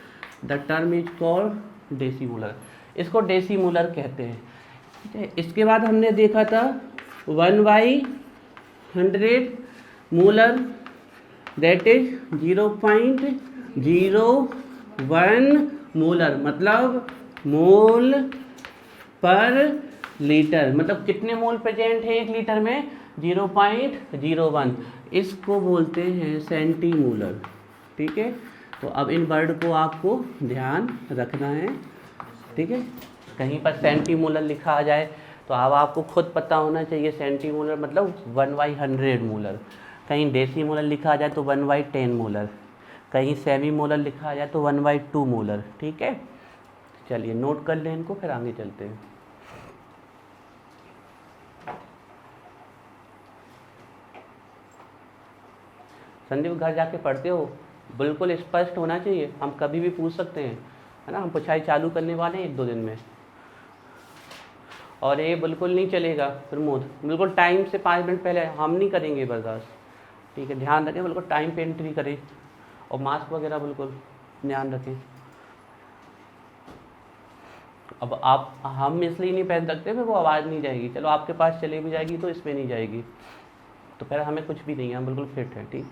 the term is called deci molar, इसको डेसी मोलर कहते हैं, ठीक है। इसके बाद हमने देखा था 1/100 मोलर, दैट इज 0.01 मोलर, मतलब मोल पर लीटर। मतलब कितने मोल प्रेजेंट है 1 लीटर में, 0.01। इसको बोलते हैं सेंटीमोलर, ठीक है। तो अब इन वर्ड को आपको ध्यान रखना है, ठीक है। कहीं पर सेंटीमोलर लिखा आ जाए तो अब आपको खुद पता होना चाहिए सेंटीमोलर मतलब 1/100 मोलर। कहीं डेसी मोलर लिखा आ जाए तो 1/10 मोलर, कहीं सेमी मोलर लिखा आ जाए तो 1/2 मोलर, ठीक है। चलिए नोट कर लें इनको, फिर आगे चलते हैं। संदीप घर जाके पढ़ते हो, बिल्कुल स्पष्ट होना चाहिए, हम कभी भी पूछ सकते हैं, है ना। हम पुछाई चालू करने वाले हैं 1-2 दिन में, और ये बिल्कुल नहीं चलेगा प्रमोद, बिल्कुल टाइम से 5 मिनट पहले हम नहीं करेंगे बर्दाश्त, ठीक है। ध्यान रखें, बिल्कुल टाइम पे एंट्री करें, और मास्क वगैरह बिल्कुल ध्यान रखें। अब आप, हम इसलिए नहीं पहन सकते, फिर वो आवाज़ नहीं जाएगी। चलो आपके पास चले भी जाएगी तो इसमें नहीं जाएगी, तो फिर हमें कुछ भी नहीं है, हम बिल्कुल फिट है, ठीक।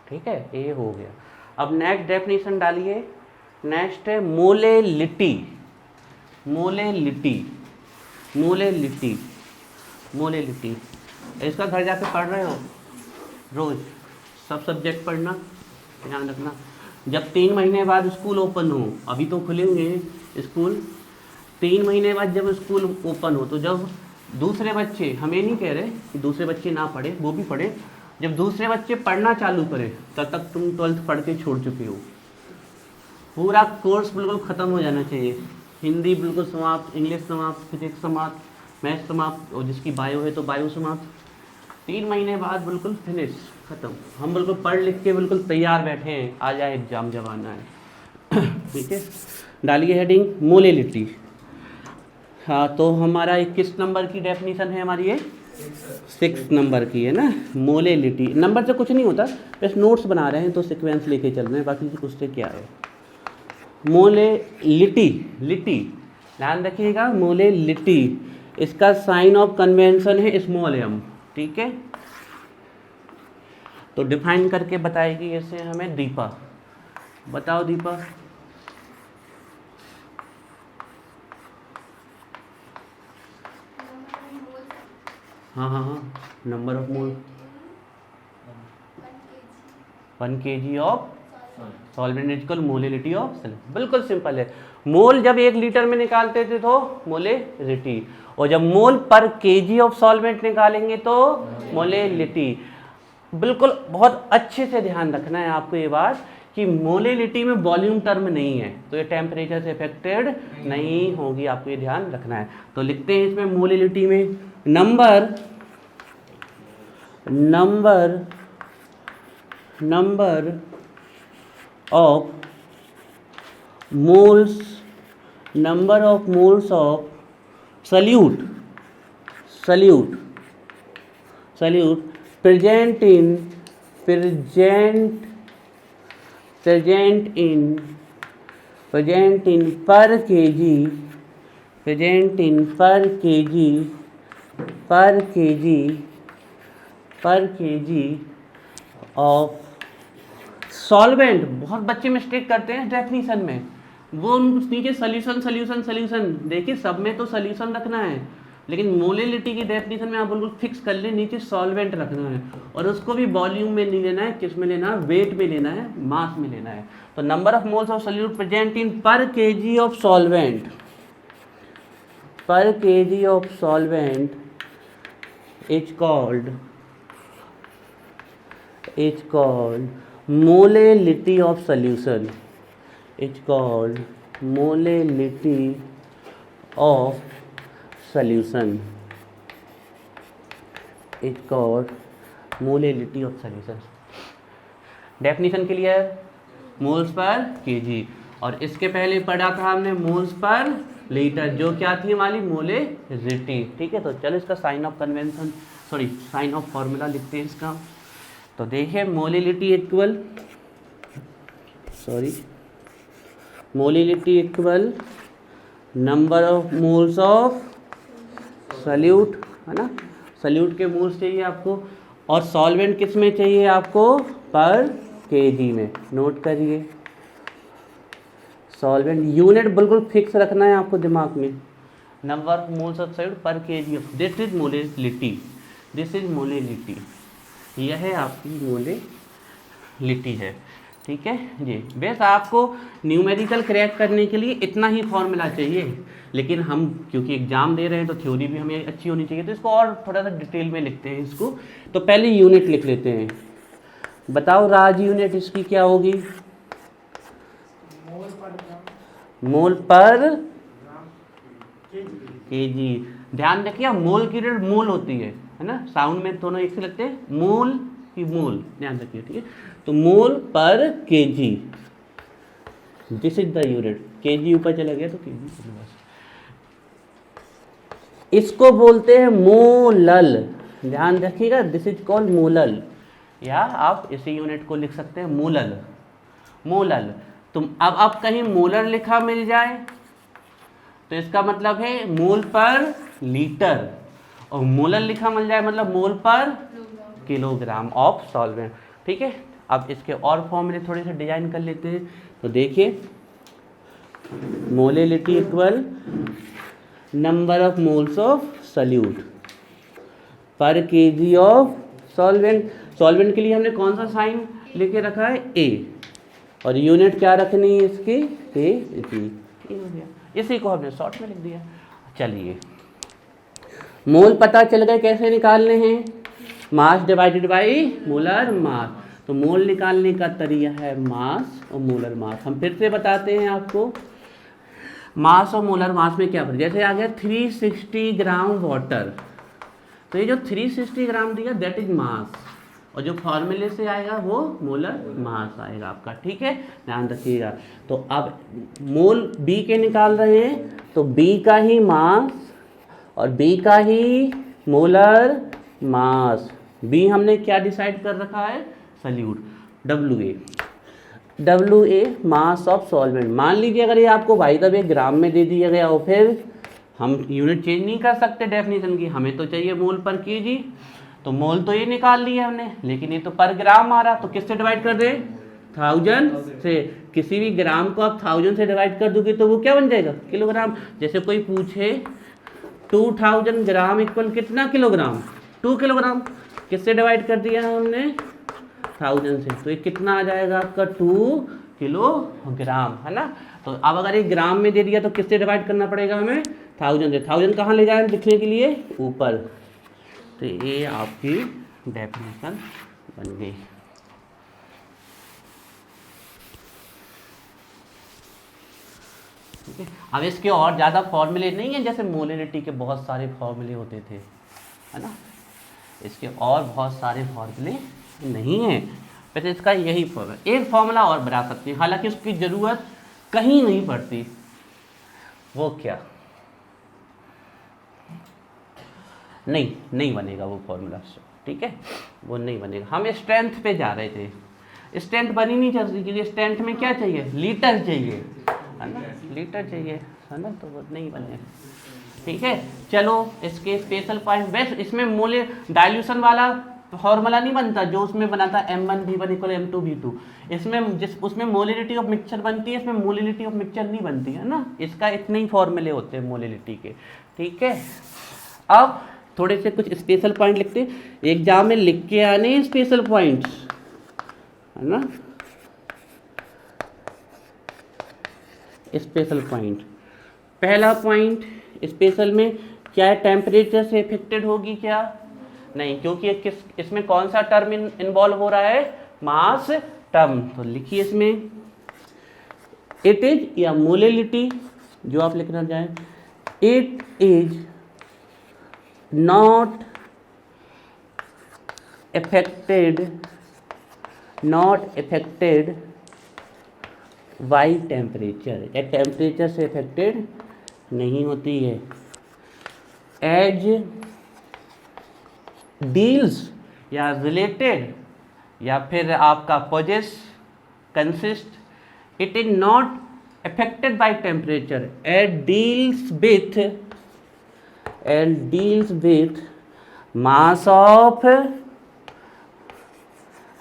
ठीक है, ये हो गया। अब नेक्स्ट डेफिनेशन डालिए। नेक्स्ट है मोलेलिटी। Molality, molality, molality. इसका घर जाके पढ़ रहे हो रोज, सब सब्जेक्ट पढ़ना, ध्यान रखना। जब 3 महीने बाद स्कूल ओपन हो, अभी तो खुले हुए हैं स्कूल, 3 महीने बाद जब स्कूल ओपन हो, तो जब दूसरे बच्चे, हमें नहीं कह रहे कि दूसरे बच्चे ना पढ़े, वो भी पढ़े, जब दूसरे बच्चे पढ़ना चालू करें तब तक तुम 12th पढ़ के छोड़ चुके हो। पूरा कोर्स बिल्कुल ख़त्म हो जाना चाहिए। हिंदी बिल्कुल समाप्त, इंग्लिश समाप्त, फिजिक्स समाप्त, मैथ समाप्त, और जिसकी बायो है तो बायो समाप्त। 3 महीने बाद बिल्कुल फिनिश, ख़त्म। हम बिल्कुल पढ़ लिख के बिल्कुल तैयार बैठे हैं, आ जाए एग्ज़ाम जब आना है। ठीक है, डालिए हेडिंग मोलेलिटी। हाँ, तो हमारा 21 नंबर की डेफिनेशन है हमारी, ये 6 नंबर की है ना, मोलेलिटी। नंबर से कुछ नहीं होता, बस नोट्स बना रहे हैं तो सीक्वेंस लेके चल रहे हैं, बाकी उससे क्या है। मोलेलिटी, लिटी ध्यान रखिएगा, मोलेलिटी, इसका साइन ऑफ कन्वेंशन है स्मॉल m, ठीक है। तो डिफाइन करके बताएगी ऐसे हमें दीपा। बताओ दीपा। हाँ, number of mole 1 kg of solvent is equal molality of solvent. बिल्कुल सिंपल है। मोल जब 1 लीटर में निकालते थे तो मोलेलिटी, और जब मोल पर केजी ऑफ सॉल्वेंट निकालेंगे तो मोलेलिटी। बिल्कुल बहुत अच्छे से ध्यान रखना है आपको ये बात कि मोलेलिटी में वॉल्यूम टर्म नहीं है, तो ये टेम्परेचर से अफेक्टेड नहीं होगी, आपको ये ध्यान रखना है। तो लिखते हैं इसमें मोलेलिटी में number of moles of solute present in per kg of solvent. बहुत बच्चे मिस्टेक करते हैं डेफिनीशन में, वो उनको नीचे सॉल्यूशन देखिए, सब में तो सॉल्यूशन रखना है, लेकिन मोलेलिटी की डेफिनीशन में आप बिल्कुल फिक्स कर ले, नीचे सॉल्वेंट रखना है, और उसको भी वॉल्यूम में नहीं लेना है, किस में लेना है, वेट में लेना है, मास में लेना है। तो number of moles of solute present in per KG of solvent is called molality of solution, definition clear, moles per KG. और इसके पहले पढ़ा था हमने मोल्स पर लीटर, जो क्या थी हमारी मोलेलिटी, ठीक है। तो चलो इसका साइन ऑफ फॉर्मूला लिखते हैं इसका। तो देखिए molality equal number of moles of solute, है ना, सॉल्यूट के मोल्स चाहिए आपको, और सॉल्वेंट किस में चाहिए आपको, पर केजी में। नोट करिए, सॉल्वेंट यूनिट बिल्कुल फिक्स रखना है आपको दिमाग में, number of moles of solute per KG of, this is molality, यह है आपकी मोलेलिटी है, ठीक है जी। बस आपको न्यूमेरिकल क्रैक करने के लिए इतना ही फॉर्मूला चाहिए, लेकिन हम क्योंकि एग्जाम दे रहे हैं तो थ्योरी भी हमें अच्छी होनी चाहिए, तो इसको और थोड़ा सा डिटेल में लिखते हैं इसको। तो पहले यूनिट लिख लेते हैं। बताओ राज, यूनिट इसकी क्या होगी, मोल पर केजी। ध्यान रखिए, मोल की यूनिट मोल होती है ना, साउंड में दोनों एक से लगते हैं, मोल की मोल, ध्यान रखिए, ठीक है। तो मोल पर KG, this is the unit, KG ऊपर चला गया तो केजी, इसको बोलते हैं मोलल, ध्यान रखिएगा, दिस इज कॉल्ड मोलल, या आप इसी यूनिट को लिख सकते हैं मोलल। तुम अब कहीं मोलर लिखा मिल जाए तो इसका मतलब है मोल पर लीटर, और मोलर लिखा मिल जाए मतलब मोल पर किलोग्राम ऑफ सॉल्वेंट, ठीक है। अब इसके और फॉर्मूले थोड़े से डिजाइन कर लेते हैं। तो देखिए, molality equal number of moles of solute per KG of solvent. Solvent के लिए हमने कौन सा साइन लेके रखा है, ए, और यूनिट क्या रखनी है इसकी, केजी, ठीक हो गया। इसी को हमने शॉर्ट में लिख दिया। चलिए, मोल पता चल गए कैसे निकालने हैं, mass divided by molar mass. तो मोल निकालने का तरीका है मास और मोलर मास। हम फिर से बताते हैं आपको, मास और मोलर मास में क्या फर्क। जैसे आ गया 360 ग्राम वाटर, तो ये जो 360 ग्राम दिया दैट इज मास, और जो फॉर्मूले से आएगा वो मोलर मास आएगा आपका, ठीक है, ध्यान रखिएगा। तो अब मोल बी के निकाल रहे हैं, तो बी का ही मास और बी का ही मोलर मास। बी हमने क्या डिसाइड कर रखा है, solute, WA। WA mass of solvent. मान लीजिए अगर ये आपको भाई साहब एक ग्राम में दे दिया गया हो, फिर हम यूनिट चेंज नहीं कर सकते डेफिनेशन की, हमें तो चाहिए मोल पर केजी। तो मोल तो ये निकाल लिया हमने, लेकिन ये तो पर ग्राम आ रहा, तो किससे डिवाइड कर दे? 1000 से। किसी भी ग्राम को आप 1000 से डिवाइड कर दोगे तो वो क्या बन जाएगा? किलोग्राम। जैसे कोई पूछे 2000 ग्राम इक्वल कितना किलोग्राम? 2 किलोग्राम। किससे डिवाइड कर दिया हमने? 1000 से। तो ये कितना आ जाएगा आपका? 2 किलोग्राम, है ना। तो अब अगर एक ग्राम में दे दिया तो किससे डिवाइड करना पड़ेगा हमें? 1000 से। 1000 कहाँ ले जाए लिखने के लिए? ऊपर। तो ये आपकी डेफिनेशन बन गई। ठीक है। अब इसके और ज़्यादा फॉर्मूले नहीं है, जैसे मोलिनिटी के बहुत सारे फॉर्मूले होते थे, है ना। इसके और बहुत सारे फॉर्मूले नहीं है, वैसे इसका यही फॉर्मूला। एक फॉर्मूला और बना सकते हैं, हालांकि उसकी ज़रूरत कहीं नहीं पड़ती। वो क्या? नहीं बनेगा वो फॉर्मूला, ठीक है, वो नहीं बनेगा। हम स्ट्रेंथ पे जा रहे थे, स्ट्रेंथ बनी नहीं चलती, क्योंकि स्ट्रेंथ में क्या चाहिए? लीटर चाहिए, है ना, लीटर चाहिए, है ना, तो वो नहीं बनेगा। ठीक है, चलो इसके स्पेशल पॉइंट। बेस्ट इसमें मोले डाइल्यूशन वाला फॉर्मूला नहीं बनता जो उसमें बना था M1V1 = M2V2। इसमें उसमें मोलिनिटी ऑफ मिक्सचर बनती है, इसमें मोलिनिटी ऑफ मिक्सचर नहीं बनती, है ना। इसका इतने ही फॉर्मूले होते हैं मोलिनिटी के। ठीक है, अब थोड़े से कुछ स्पेशल पॉइंट लिखते हैं, एग्जाम में लिख के आने स्पेशल पॉइंट्स, है ना। स्पेशल पॉइंट, पहला पॉइंट स्पेशल में क्या है? टेम्परेचर से इफेक्टेड होगी क्या? नहीं, क्योंकि इसमें कौन सा टर्म इन्वॉल्व हो रहा है? मास टर्म। तो लिखिए इसमें इट इज या मोलिलिटी, जो आप लिखना चाहें, it is not affected by temperature, या टेम्परेचर से अफेक्टेड नहीं होती है। एज डील्स या रिलेटेड या फिर आपका पोजेस consist, it is not affected by temperature as deals with mass of,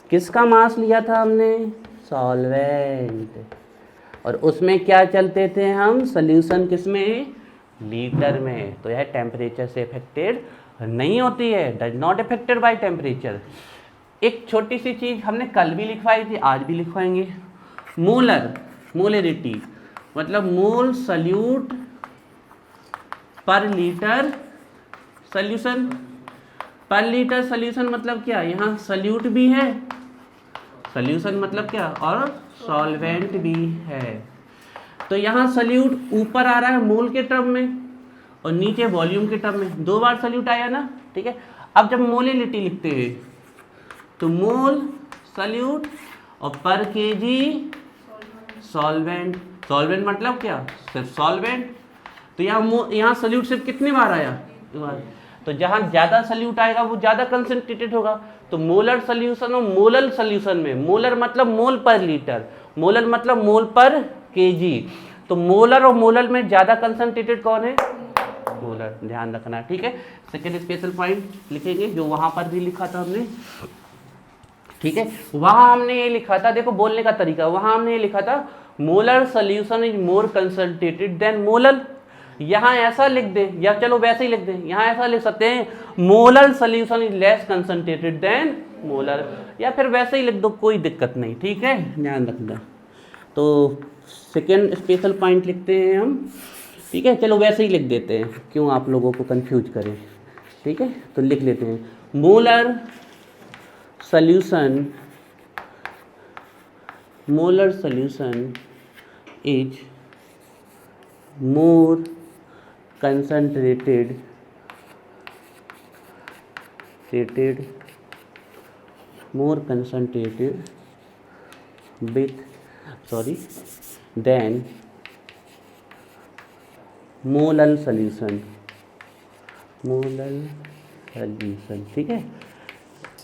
किसका मास लिया था हमने? सॉल्वेंट। और उसमें क्या चलते थे हम? सॉल्यूशन किसमें? लीटर में। तो यह टेम्परेचर से अफेक्टेड नहीं होती है, does not affected by temperature. एक छोटी सी चीज हमने कल भी लिखवाई थी, आज भी लिखवाएंगे। मोलरिटी मतलब मोल सल्यूट पर litre solution. Per litre solution मतलब क्या? यहाँ सल्यूट भी है, सॉल्यूशन मतलब क्या, और सॉल्वेंट भी है। तो यहाँ सल्यूट ऊपर आ रहा है मोल के टर्म में और नीचे वॉल्यूम के टर्म में, 2 बार सल्यूट आया ना। ठीक है, अब जब मोलिनिटी लिखते हैं तो मोल सल्यूट और पर केजी सॉल्वेंट। सॉल्वेंट मतलब क्या? सिर्फ सॉल्वेंट। तो यहाँ सल्यूट सिर्फ कितनी बार आया? बार। तो जहाँ ज़्यादा सल्यूट आएगा वो ज़्यादा कंसंट्रेटेड होगा। तो मोलर सल्यूशन और मोलल सल्यूशन में, मोलर मतलब मोल पर लीटर, मोलर मतलब मोल पर केजी। तो मोलर और मोलल में ज़्यादा कंसंट्रेटेड कौन है? मोलर, ध्यान रखना। ठीक है, सेकेंड स्पेशल पॉइंट लिखेंगे जो वहाँ पर भी लिखा था हमने। ठीक है, वहाँ हमने ये लिखा था, देखो बोलने का तरीका, वहाँ हमने ये लिखा था molar solution is more concentrated than molal. यहाँ ऐसा लिख दे, या चलो वैसे ही लिख दे, यहाँ ऐसा लिख सकते हैं molar solution is less concentrated than molar, या फिर वैसे ही लिख दो, कोई दिक्कत नहीं। ठीक है, ध्यान रखना। तो सेकेंड स्पेशल पॉइंट लिखते हैं हम। ठीक है, चलो वैसे ही लिख देते हैं, क्यों आप लोगों को कंफ्यूज करें। ठीक है, तो लिख लेते हैं molar solution is more concentrated than molal solution. ठीक है,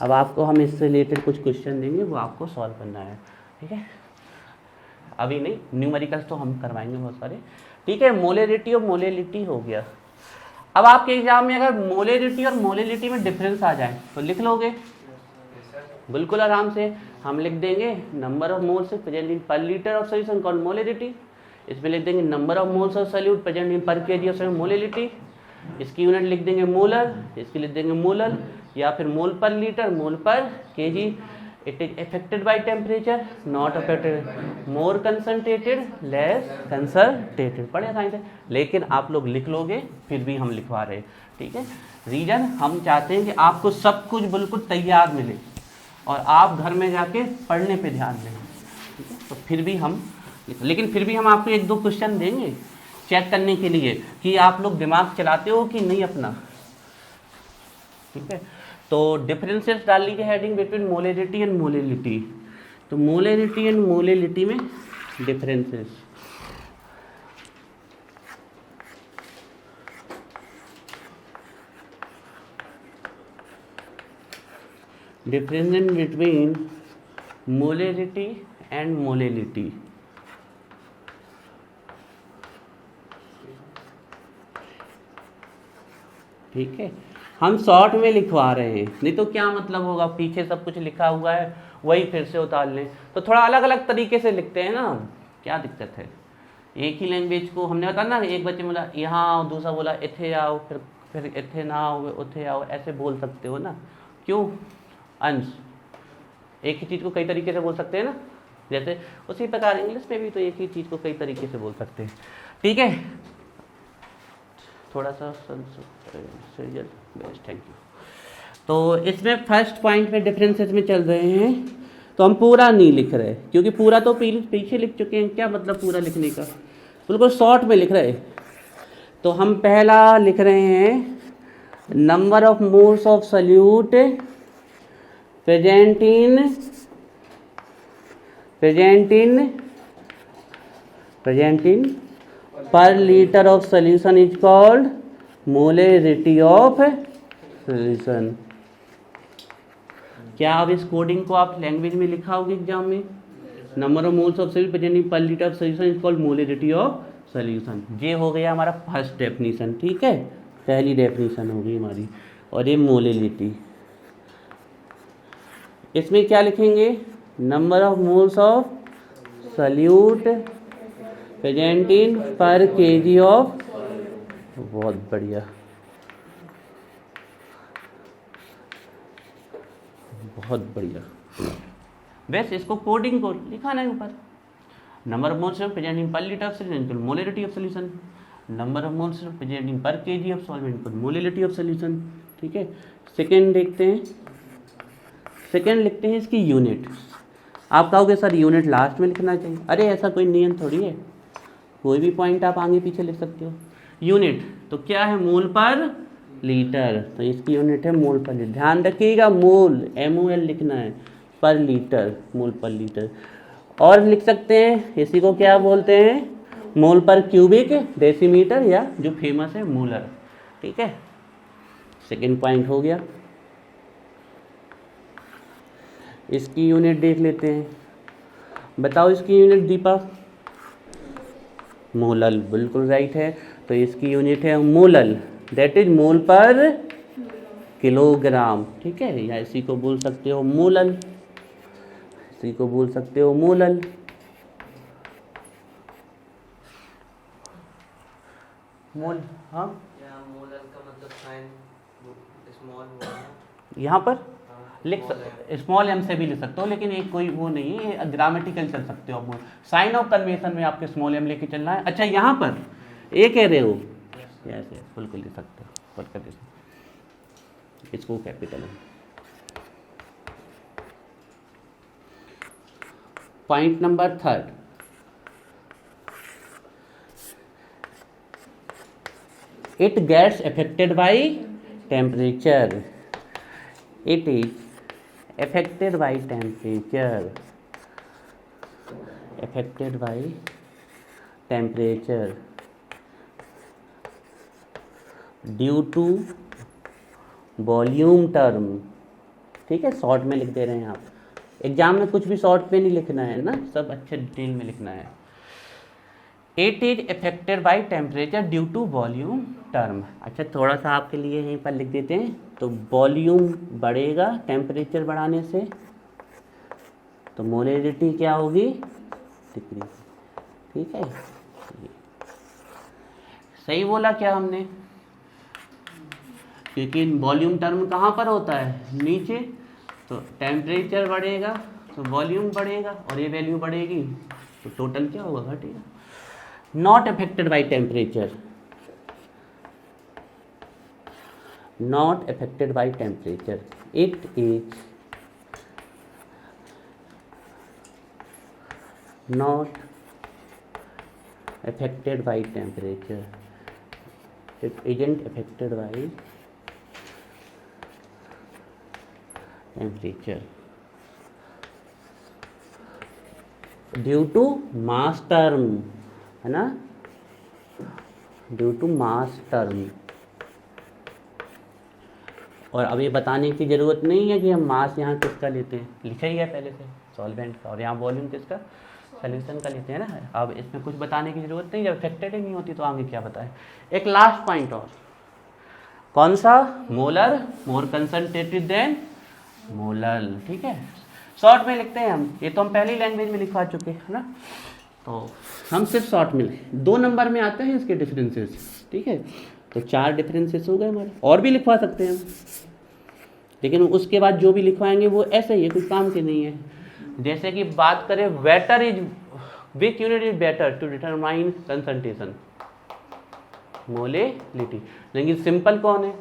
अब आपको हम इससे रिलेटेड कुछ क्वेश्चन देंगे, वो आपको सॉल्व करना है। ठीक है, अभी नहीं, न्यूमेरिकल्स तो हम करवाएंगे बहुत सारे, ठीक है। मोलरिटी और मोलेलिटी हो गया। अब आपके एग्जाम में अगर मोलरिटी और मोलेलिटी में डिफरेंस आ जाए तो लिख लोगे? बिल्कुल आराम से हम लिख देंगे number of moles present in per litre of solution called molarity. इसमें लिख देंगे number of moles of solute present in per KG of solute molarity. इसकी यूनिट लिख देंगे मोलर, इसकी लिख देंगे मोलर, या फिर मोल पर लीटर, मोल पर KG. It is affected by temperature, not affected, more concentrated, less concentrated. पढ़े साइंस है, लेकिन आप लोग लिख लोगे, फिर भी हम लिखवा रहे हैं, ठीक है। रीजन हम चाहते हैं कि आपको सब कुछ बिल्कुल तैयार मिले और आप घर में जाके पढ़ने पे ध्यान दें, ठीक है। तो फिर भी हम, लेकिन फिर भी हम आपको एक दो क्वेश्चन देंगे चेक करने के लिए कि आप लोग दिमाग चलाते हो कि नहीं अपना, ठीक है। तो डिफरेंसेस डाल लीजिए heading between molarity and molality. तो मोलरिटी एंड मोलेलिटी में differences, difference between molarity and molality. ठीक है, हम शॉर्ट में लिखवा रहे हैं, नहीं तो क्या मतलब होगा, पीछे सब कुछ लिखा हुआ है वही फिर से उतार लें। तो थोड़ा अलग अलग तरीके से लिखते हैं ना, क्या दिक्कत है। एक ही लैंग्वेज को हमने बताया ना, एक बच्चे बोला यहाँ आओ, दूसरा बोला इथे आओ, फिर इथे ना आओ उथे आओ, ऐसे बोल सकते हो ना। क्यों अंश, एक ही चीज़ को कई तरीके से बोल सकते हैं ना, जैसे उसी प्रकार इंग्लिश में भी तो एक ही चीज़ को कई तरीके से बोल सकते हैं, ठीक है। थोड़ा सा बेस्ट, थैंक यू। तो इसमें फर्स्ट पॉइंट में डिफरेंसेस में चल रहे हैं, तो हम पूरा नहीं लिख रहे क्योंकि पूरा तो पीछे लिख चुके हैं, क्या मतलब पूरा लिखने का, बिल्कुल शॉर्ट में लिख रहे। तो हम पहला लिख रहे हैं number of moles of solute present in per litre of solution is called molarity of solution. क्या अब इस कोडिंग को आप लैंग्वेज में लिखा होगा एग्जाम में? Number of moles of solute present in per litre of solution is called molarity of solution. ये हो गया हमारा फर्स्ट डेफिनेशन, ठीक है, पहली डेफिनेशन हो गई हमारी। और ये मोलरिटी, इसमें क्या लिखेंगे, number of moles of solute present in per KG of, बहुत बढ़िया, बहुत बढ़िया। बस इसको कोडिंग को लिखाना है ऊपर, number of moles present in per litre of solution molarity of solution, number of moles present in per KG of solvent molarity of solution, ठीक है। सेकेंड देखते हैं, सेकेंड लिखते हैं इसकी यूनिट। आप कहोगे सर यूनिट लास्ट में लिखना चाहिए, अरे ऐसा कोई नियम थोड़ी है, कोई भी पॉइंट आप आगे पीछे लिख सकते हो। यूनिट तो क्या है, मोल पर लीटर, तो इसकी यूनिट है मोल पर लीटर। ध्यान रखिएगा मोल MOL लिखना है, पर लीटर, मोल पर लीटर। और लिख सकते हैं इसी को क्या बोलते हैं, मोल पर क्यूबिक डेसीमीटर, या जो फेमस है मोलर, ठीक है। सेकेंड पॉइंट हो गया। इसकी यूनिट देख लेते हैं, बताओ इसकी यूनिट दीपा। मोलल, बिल्कुल राइट है। तो इसकी यूनिट है मोलल, दैट इज मोल पर किलोग्राम, ठीक है। या इसी को बोल सकते हो मोलल, इसी को बोल सकते हो मोलल। मोल, हाँ, मोलल का मतलब साइन स्मॉल हुआ है यहाँ पर लिख स्मॉल m से भी लिख सकते हो, लेकिन एक कोई वो नहीं है, ग्रामेटिकल चल सकते हो आप। साइन ऑफ कन्वेंशन में आपके स्मॉल m लेके चलना है। अच्छा यहाँ पर ये कह रहे हो, यस बिल्कुल लिख सकते हो, पढ़ कर इसको कैपिटल है। Point number third, it gets affected by temperature, it is affected by temperature, affected by temperature due to volume term, ठीक है, शॉर्ट में लिख दे रहे हैं आप, एग्जाम में कुछ भी शॉर्ट पे नहीं लिखना है ना, सब अच्छे डिटेल में लिखना है। It is affected by temperature due to volume term. अच्छा थोड़ा सा आपके लिए यहीं पर लिख देते हैं, तो वॉल्यूम बढ़ेगा टेम्परेचर बढ़ाने से, तो मोलरिटी क्या होगी, डिक्रीज। ठीक है, सही बोला क्या हमने, क्योंकि वॉल्यूम टर्म कहाँ पर होता है, नीचे, तो टेम्परेचर बढ़ेगा तो वॉल्यूम बढ़ेगा और ये वैल्यू बढ़ेगी तो टोटल क्या होगा, घटेगा। Not affected by temperature, not affected by temperature, it is not affected by temperature, it isn't affected by temperature due to mass term, है ना, due to mass term। और अब ये बताने की ज़रूरत नहीं है कि हम मास यहाँ किसका लेते हैं, लिखा ही है पहले से सॉल्वेंट का, और यहाँ वॉल्यूम किसका, सोल्यूशन का लेते हैं ना। अब इसमें कुछ बताने की ज़रूरत नहीं, जब अफेक्टेड ही नहीं होती तो आगे क्या बताएं। एक लास्ट पॉइंट और, कौन सा, मोलर, मोर कंसंट्रेटेड देन मोलर। ठीक है, शॉर्ट में लिखते हैं हम, ये तो हम पहली लैंग्वेज में लिखवा चुके हैं ना, तो हम सिर्फ शॉर्ट में 2 नंबर में आते हैं इसके डिफरेंसेस। ठीक है, तो 4 डिफरेंसेस हो गए हमारे, और भी लिखवा सकते हैं हम, लेकिन उसके बाद जो भी लिखवाएंगे वो ऐसे ही है, कुछ काम के नहीं है। जैसे कि बात करें whether is, which unit is better to determine concentration, molality. लेकिन सिंपल कौन है,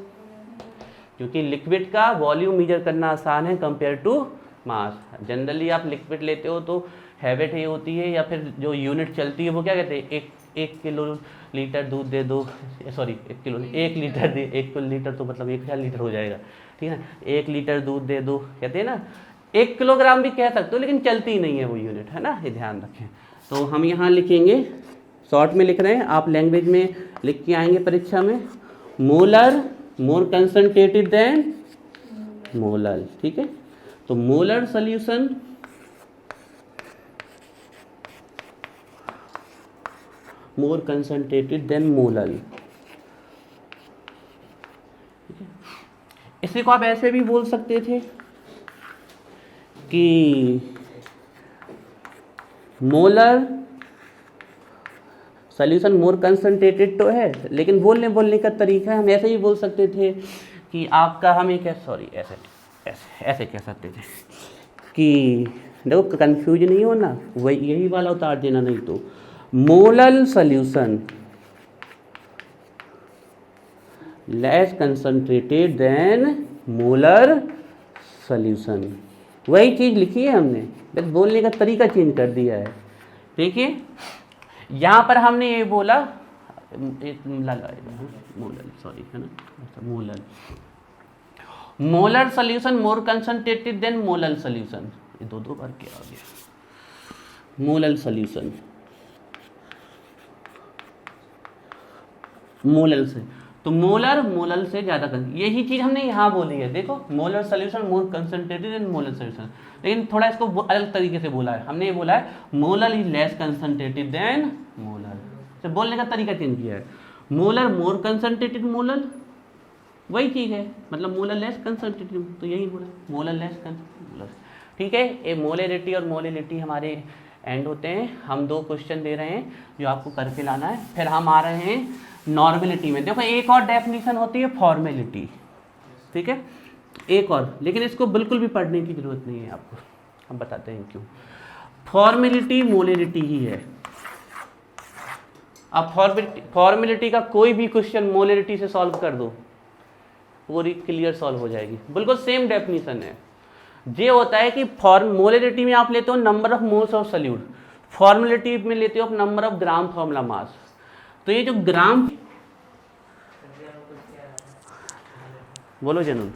क्योंकि लिक्विड का वॉल्यूम मेजर करना आसान है कंपेयर टू मास। जनरली आप लिक्विड लेते हो तो हैबिट ये होती है, या फिर जो यूनिट चलती है वो क्या कहते हैं, एक किलो लीटर दूध दे दो, सॉरी 1 लीटर दे, 1 लीटर तो मतलब 1000 लीटर हो जाएगा, ठीक है ना, 1 लीटर दूध दे दो, कहते हैं ना। 1 किलोग्राम भी कह सकते हो, लेकिन चलती ही नहीं है वो यूनिट, है ना, ये ध्यान रखें। तो हम यहाँ लिखेंगे, शॉर्ट में लिख रहे हैं, आप लैंग्वेज में लिख के आएंगे परीक्षा में, मोलर मोर कंसंट्रेटेड देन मोलर। ठीक है, तो मोलर सॉल्यूशन मोर कंसंट्रेटेड देन मोलर। इसी को आप ऐसे भी बोल सकते थे कि मोलर सॉल्यूशन मोर कंसंट्रेटेड तो है, लेकिन बोलने का तरीका हम ऐसे ही बोल सकते थे कि आपका, हम एक सॉरी ऐसे ऐसे ऐसे कह सकते थे कि देखो कंफ्यूज नहीं हो ना, वही यही वाला उतार देना, नहीं तो molar solution less concentrated than molar solution, वही चीज़ लिखी है हमने, बस बोलने का तरीका चेंज कर दिया है। देखिए यहाँ पर हमने ये बोला मोलर, सॉरी है ना, मोलर, मोलर सॉल्यूशन मोर कंसंट्रेटेड देन मोलर सॉल्यूशन, ये 2 बार क्या आ गया, मोलर सॉल्यूशन मोलर से, तो मोलर से ज़्यादा, यही चीज़ हमने यहाँ बोली है। देखो मोलर सॉल्यूशन मोर कंसंट्रेटेड देन मोलर सॉल्यूशन, लेकिन थोड़ा इसको अलग तरीके से बोला है, हमने ये बोला है molar is less concentrated than molar, तो बोलने का तरीका चेंज किया है, मोलर मोर कंसंट्रेटेड मोलर, वही चीज़ है, मतलब मोलर लेस कंसंट्रेटेड, तो यही बोला मोलर लेस कंसंट्रेटेड। ठीक है, ये मोलरिटी और मोलरिटी हमारे एंड होते हैं। हम 2 क्वेश्चन दे रहे हैं जो आपको करके लाना है, फिर हम आ रहे हैं नॉर्मेलिटी में। देखो एक और डेफिनेशन होती है फॉर्मेलिटी, ठीक है, एक और, लेकिन इसको बिल्कुल भी पढ़ने की जरूरत नहीं है आपको, हम बताते हैं क्यों। फॉर्मेलिटी मोलरिटी ही है। अब फॉर्मेलिटी का कोई भी क्वेश्चन मोलरिटी से सॉल्व कर दो, पूरी क्लियर सॉल्व हो जाएगी, बिल्कुल सेम डेफिनेशन है। ये होता है कि मोलरिटी में आप लेते हो number of moles of solute, formality में लेते हो number of gram formula mass. तो ये जो ग्राम, बोलो जनून,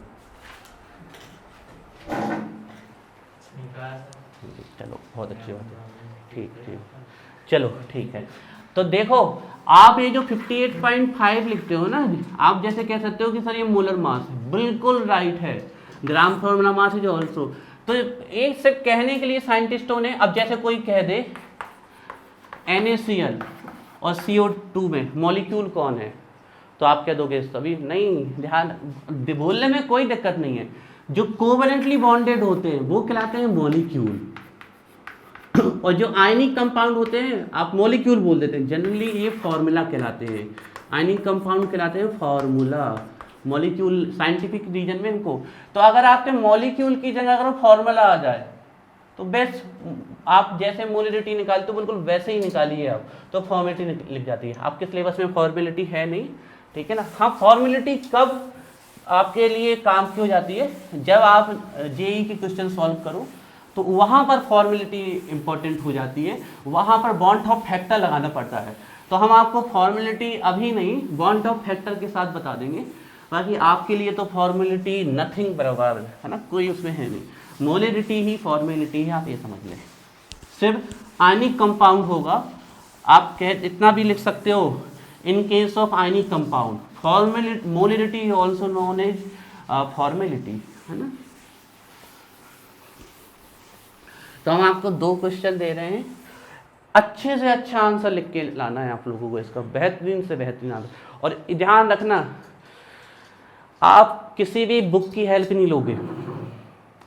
चलो बहुत अच्छी बात है, ठीक, चलो ठीक है। तो देखो आप ये जो 58.5 लिखते हो ना, आप जैसे कह सकते हो कि सर ये मोलर मास है, बिल्कुल राइट है, gram formula mass is also तो एक सिर्फ कहने के लिए साइंटिस्टों ने, अब जैसे कोई कह दे NaCl और CO2 में मॉलिक्यूल कौन है, तो आप क्या दोगे? सभी नहीं, ध्यान बोलने में कोई दिक्कत नहीं है। जो कोवैलेंटली बॉन्डेड होते हैं वो कहलाते हैं मॉलिक्यूल, और जो आयनिक कंपाउंड होते हैं आप मॉलिक्यूल बोल देते हैं, जनरली ये फॉर्मूला कहलाते हैं। आयनिक कंपाउंड कहलाते हैं फॉर्मूला, मॉलिक्यूल साइंटिफिक रीजन में इनको। तो अगर आपके मॉलिक्यूल की जगह अगर फॉर्मूला आ जाए तो बेस्ट, आप जैसे मोलिडिटी निकालते हो बिल्कुल वैसे ही निकालिए आप, तो फॉर्मेलिटी लिख जाती है। आपके सिलेबस में फॉर्मेलिटी है नहीं, ठीक है ना। हाँ, फॉर्मेलिटी कब आपके लिए काम की हो जाती है? जब आप जेई के क्वेश्चन सॉल्व करो तो वहाँ पर फॉर्मेलिटी इंपॉर्टेंट हो जाती है, वहाँ पर बॉन्ड ऑफ फैक्टर लगाना पड़ता है। तो हम आपको फॉर्मेलिटी अभी नहीं, बॉन्ड ऑफ फैक्टर के साथ बता देंगे। बाकी आपके लिए तो फॉर्मेलिटी नथिंग बराबर है ना, कोई उसमें है नहीं, मोलिडिटी ही फॉर्मेलिटी है, आप ये समझ लें। सिर्फ आयनिक कंपाउंड होगा, आप कह इतना भी लिख सकते हो, in case of ionic compound formality, molarity also known as formality, है ना। तो हम आपको 2 क्वेश्चन दे रहे हैं, अच्छे से अच्छा आंसर लिख के लाना है आप लोगों को इसका, बेहतरीन से बेहतरीन आंसर। और ध्यान रखना, आप किसी भी बुक की हेल्प नहीं लोगे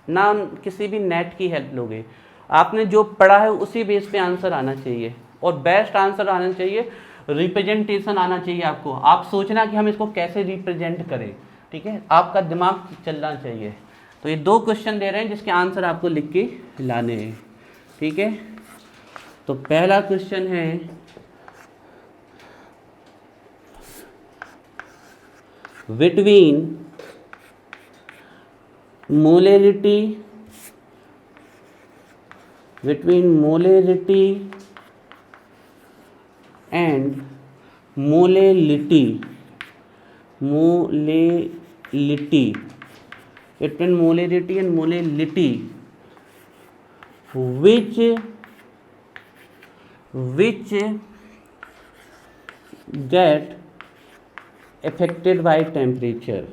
ना, किसी भी नेट की हेल्प लोगे। आपने जो पढ़ा है उसी बेस पे आंसर आना चाहिए, और बेस्ट आंसर आना चाहिए, रिप्रेजेंटेशन आना चाहिए आपको। आप सोचना कि हम इसको कैसे रिप्रेजेंट करें, ठीक है, आपका दिमाग चलना चाहिए। तो ये 2 क्वेश्चन दे रहे हैं जिसके आंसर आपको लिख के लाने हैं, ठीक है। तो पहला क्वेश्चन है, between molarity and molality between molarity and molality, which get affected by temperature,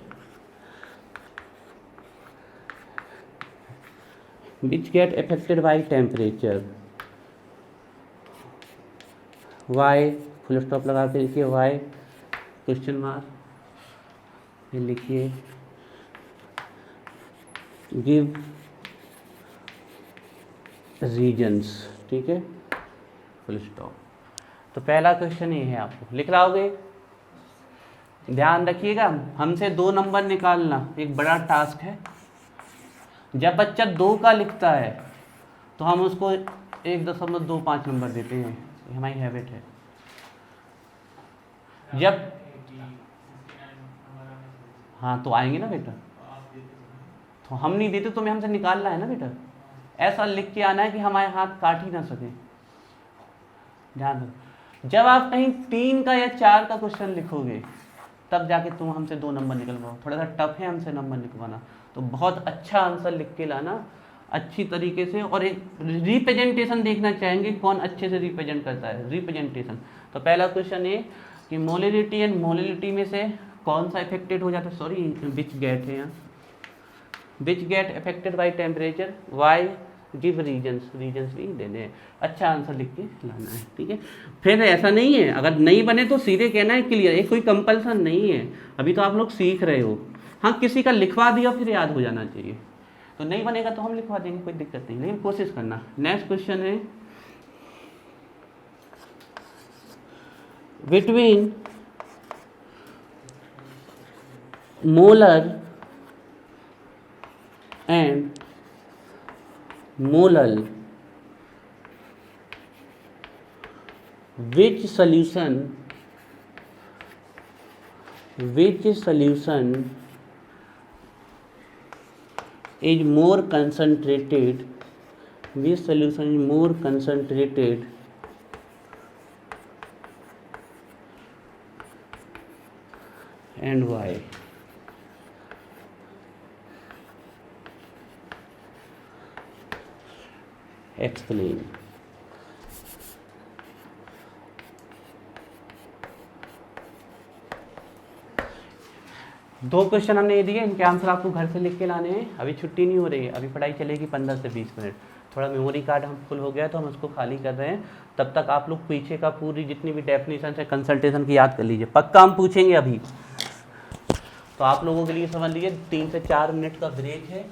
why, full stop लगा के लिखिए why, क्वेश्चन मार्क, फिर लिखिए गिव रीजन्स, ठीक है, फुल स्टॉप। तो पहला क्वेश्चन ये है, आपको लिख लाओगे, ध्यान रखिएगा, हमसे 2 नंबर निकालना एक बड़ा टास्क है। जब बच्चा 2 का लिखता है तो हम उसको 1.25 नंबर देते हैं, ये हमारी हैबिट है। जब हाँ तो आएंगे ना बेटा, तो हम नहीं देते, तुम्हें हमसे निकालना है ना बेटा, ऐसा लिख के आना है कि हमारे हाथ काट ही ना सके। ध्यान रखो, जब आप कहीं 3 का या 4 का क्वेश्चन लिखोगे तब जाके तुम हमसे 2 नंबर निकलवाओ, थोड़ा सा टफ है हमसे नंबर निकलवाना। तो बहुत अच्छा आंसर लिख के लाना अच्छी तरीके से, और एक रिप्रेजेंटेशन देखना चाहेंगे कौन अच्छे से रिप्रेजेंट करता है, रिप्रेजेंटेशन। तो पहला क्वेश्चन ये कि मोलैरिटी एंड मोलैलिटी में से कौन सा इफेक्टेड हो जाता है, सॉरी विच गेट है यहाँ, which get affected by temperature, why, give reasons भी देने हैं। अच्छा आंसर लिख के लाना है, ठीक है। फिर ऐसा नहीं है, अगर नहीं बने तो सीधे कहना है क्लियर, ये कोई कंपल्सन नहीं है, अभी तो आप लोग सीख रहे हो। हाँ, किसी का लिखवा दिया फिर याद हो जाना चाहिए, तो नहीं बनेगा तो हम लिखवा देंगे, कोई दिक्कत नहीं, लेकिन कोशिश करना। नेक्स्ट क्वेश्चन है, between molar and molal, which solution is more concentrated, and why? Explain. 2 question हमने ये दिए, इनके आंसर आपको घर से लिख के लाने हैं। अभी छुट्टी नहीं हो रही है, अभी पढ़ाई चलेगी 15 से 20 मिनट। थोड़ा मेमोरी कार्ड हम फुल हो गया तो हम उसको खाली कर रहे हैं। तब तक आप लोग पीछे का पूरी जितनी भी डेफिनेशन है कंसल्टेशन की याद कर लीजिए, पक्का हम पूछेंगे अभी। तो आप लोगों के लिए समझ लीजिए 3 से 4 मिनट का ब्रेक है।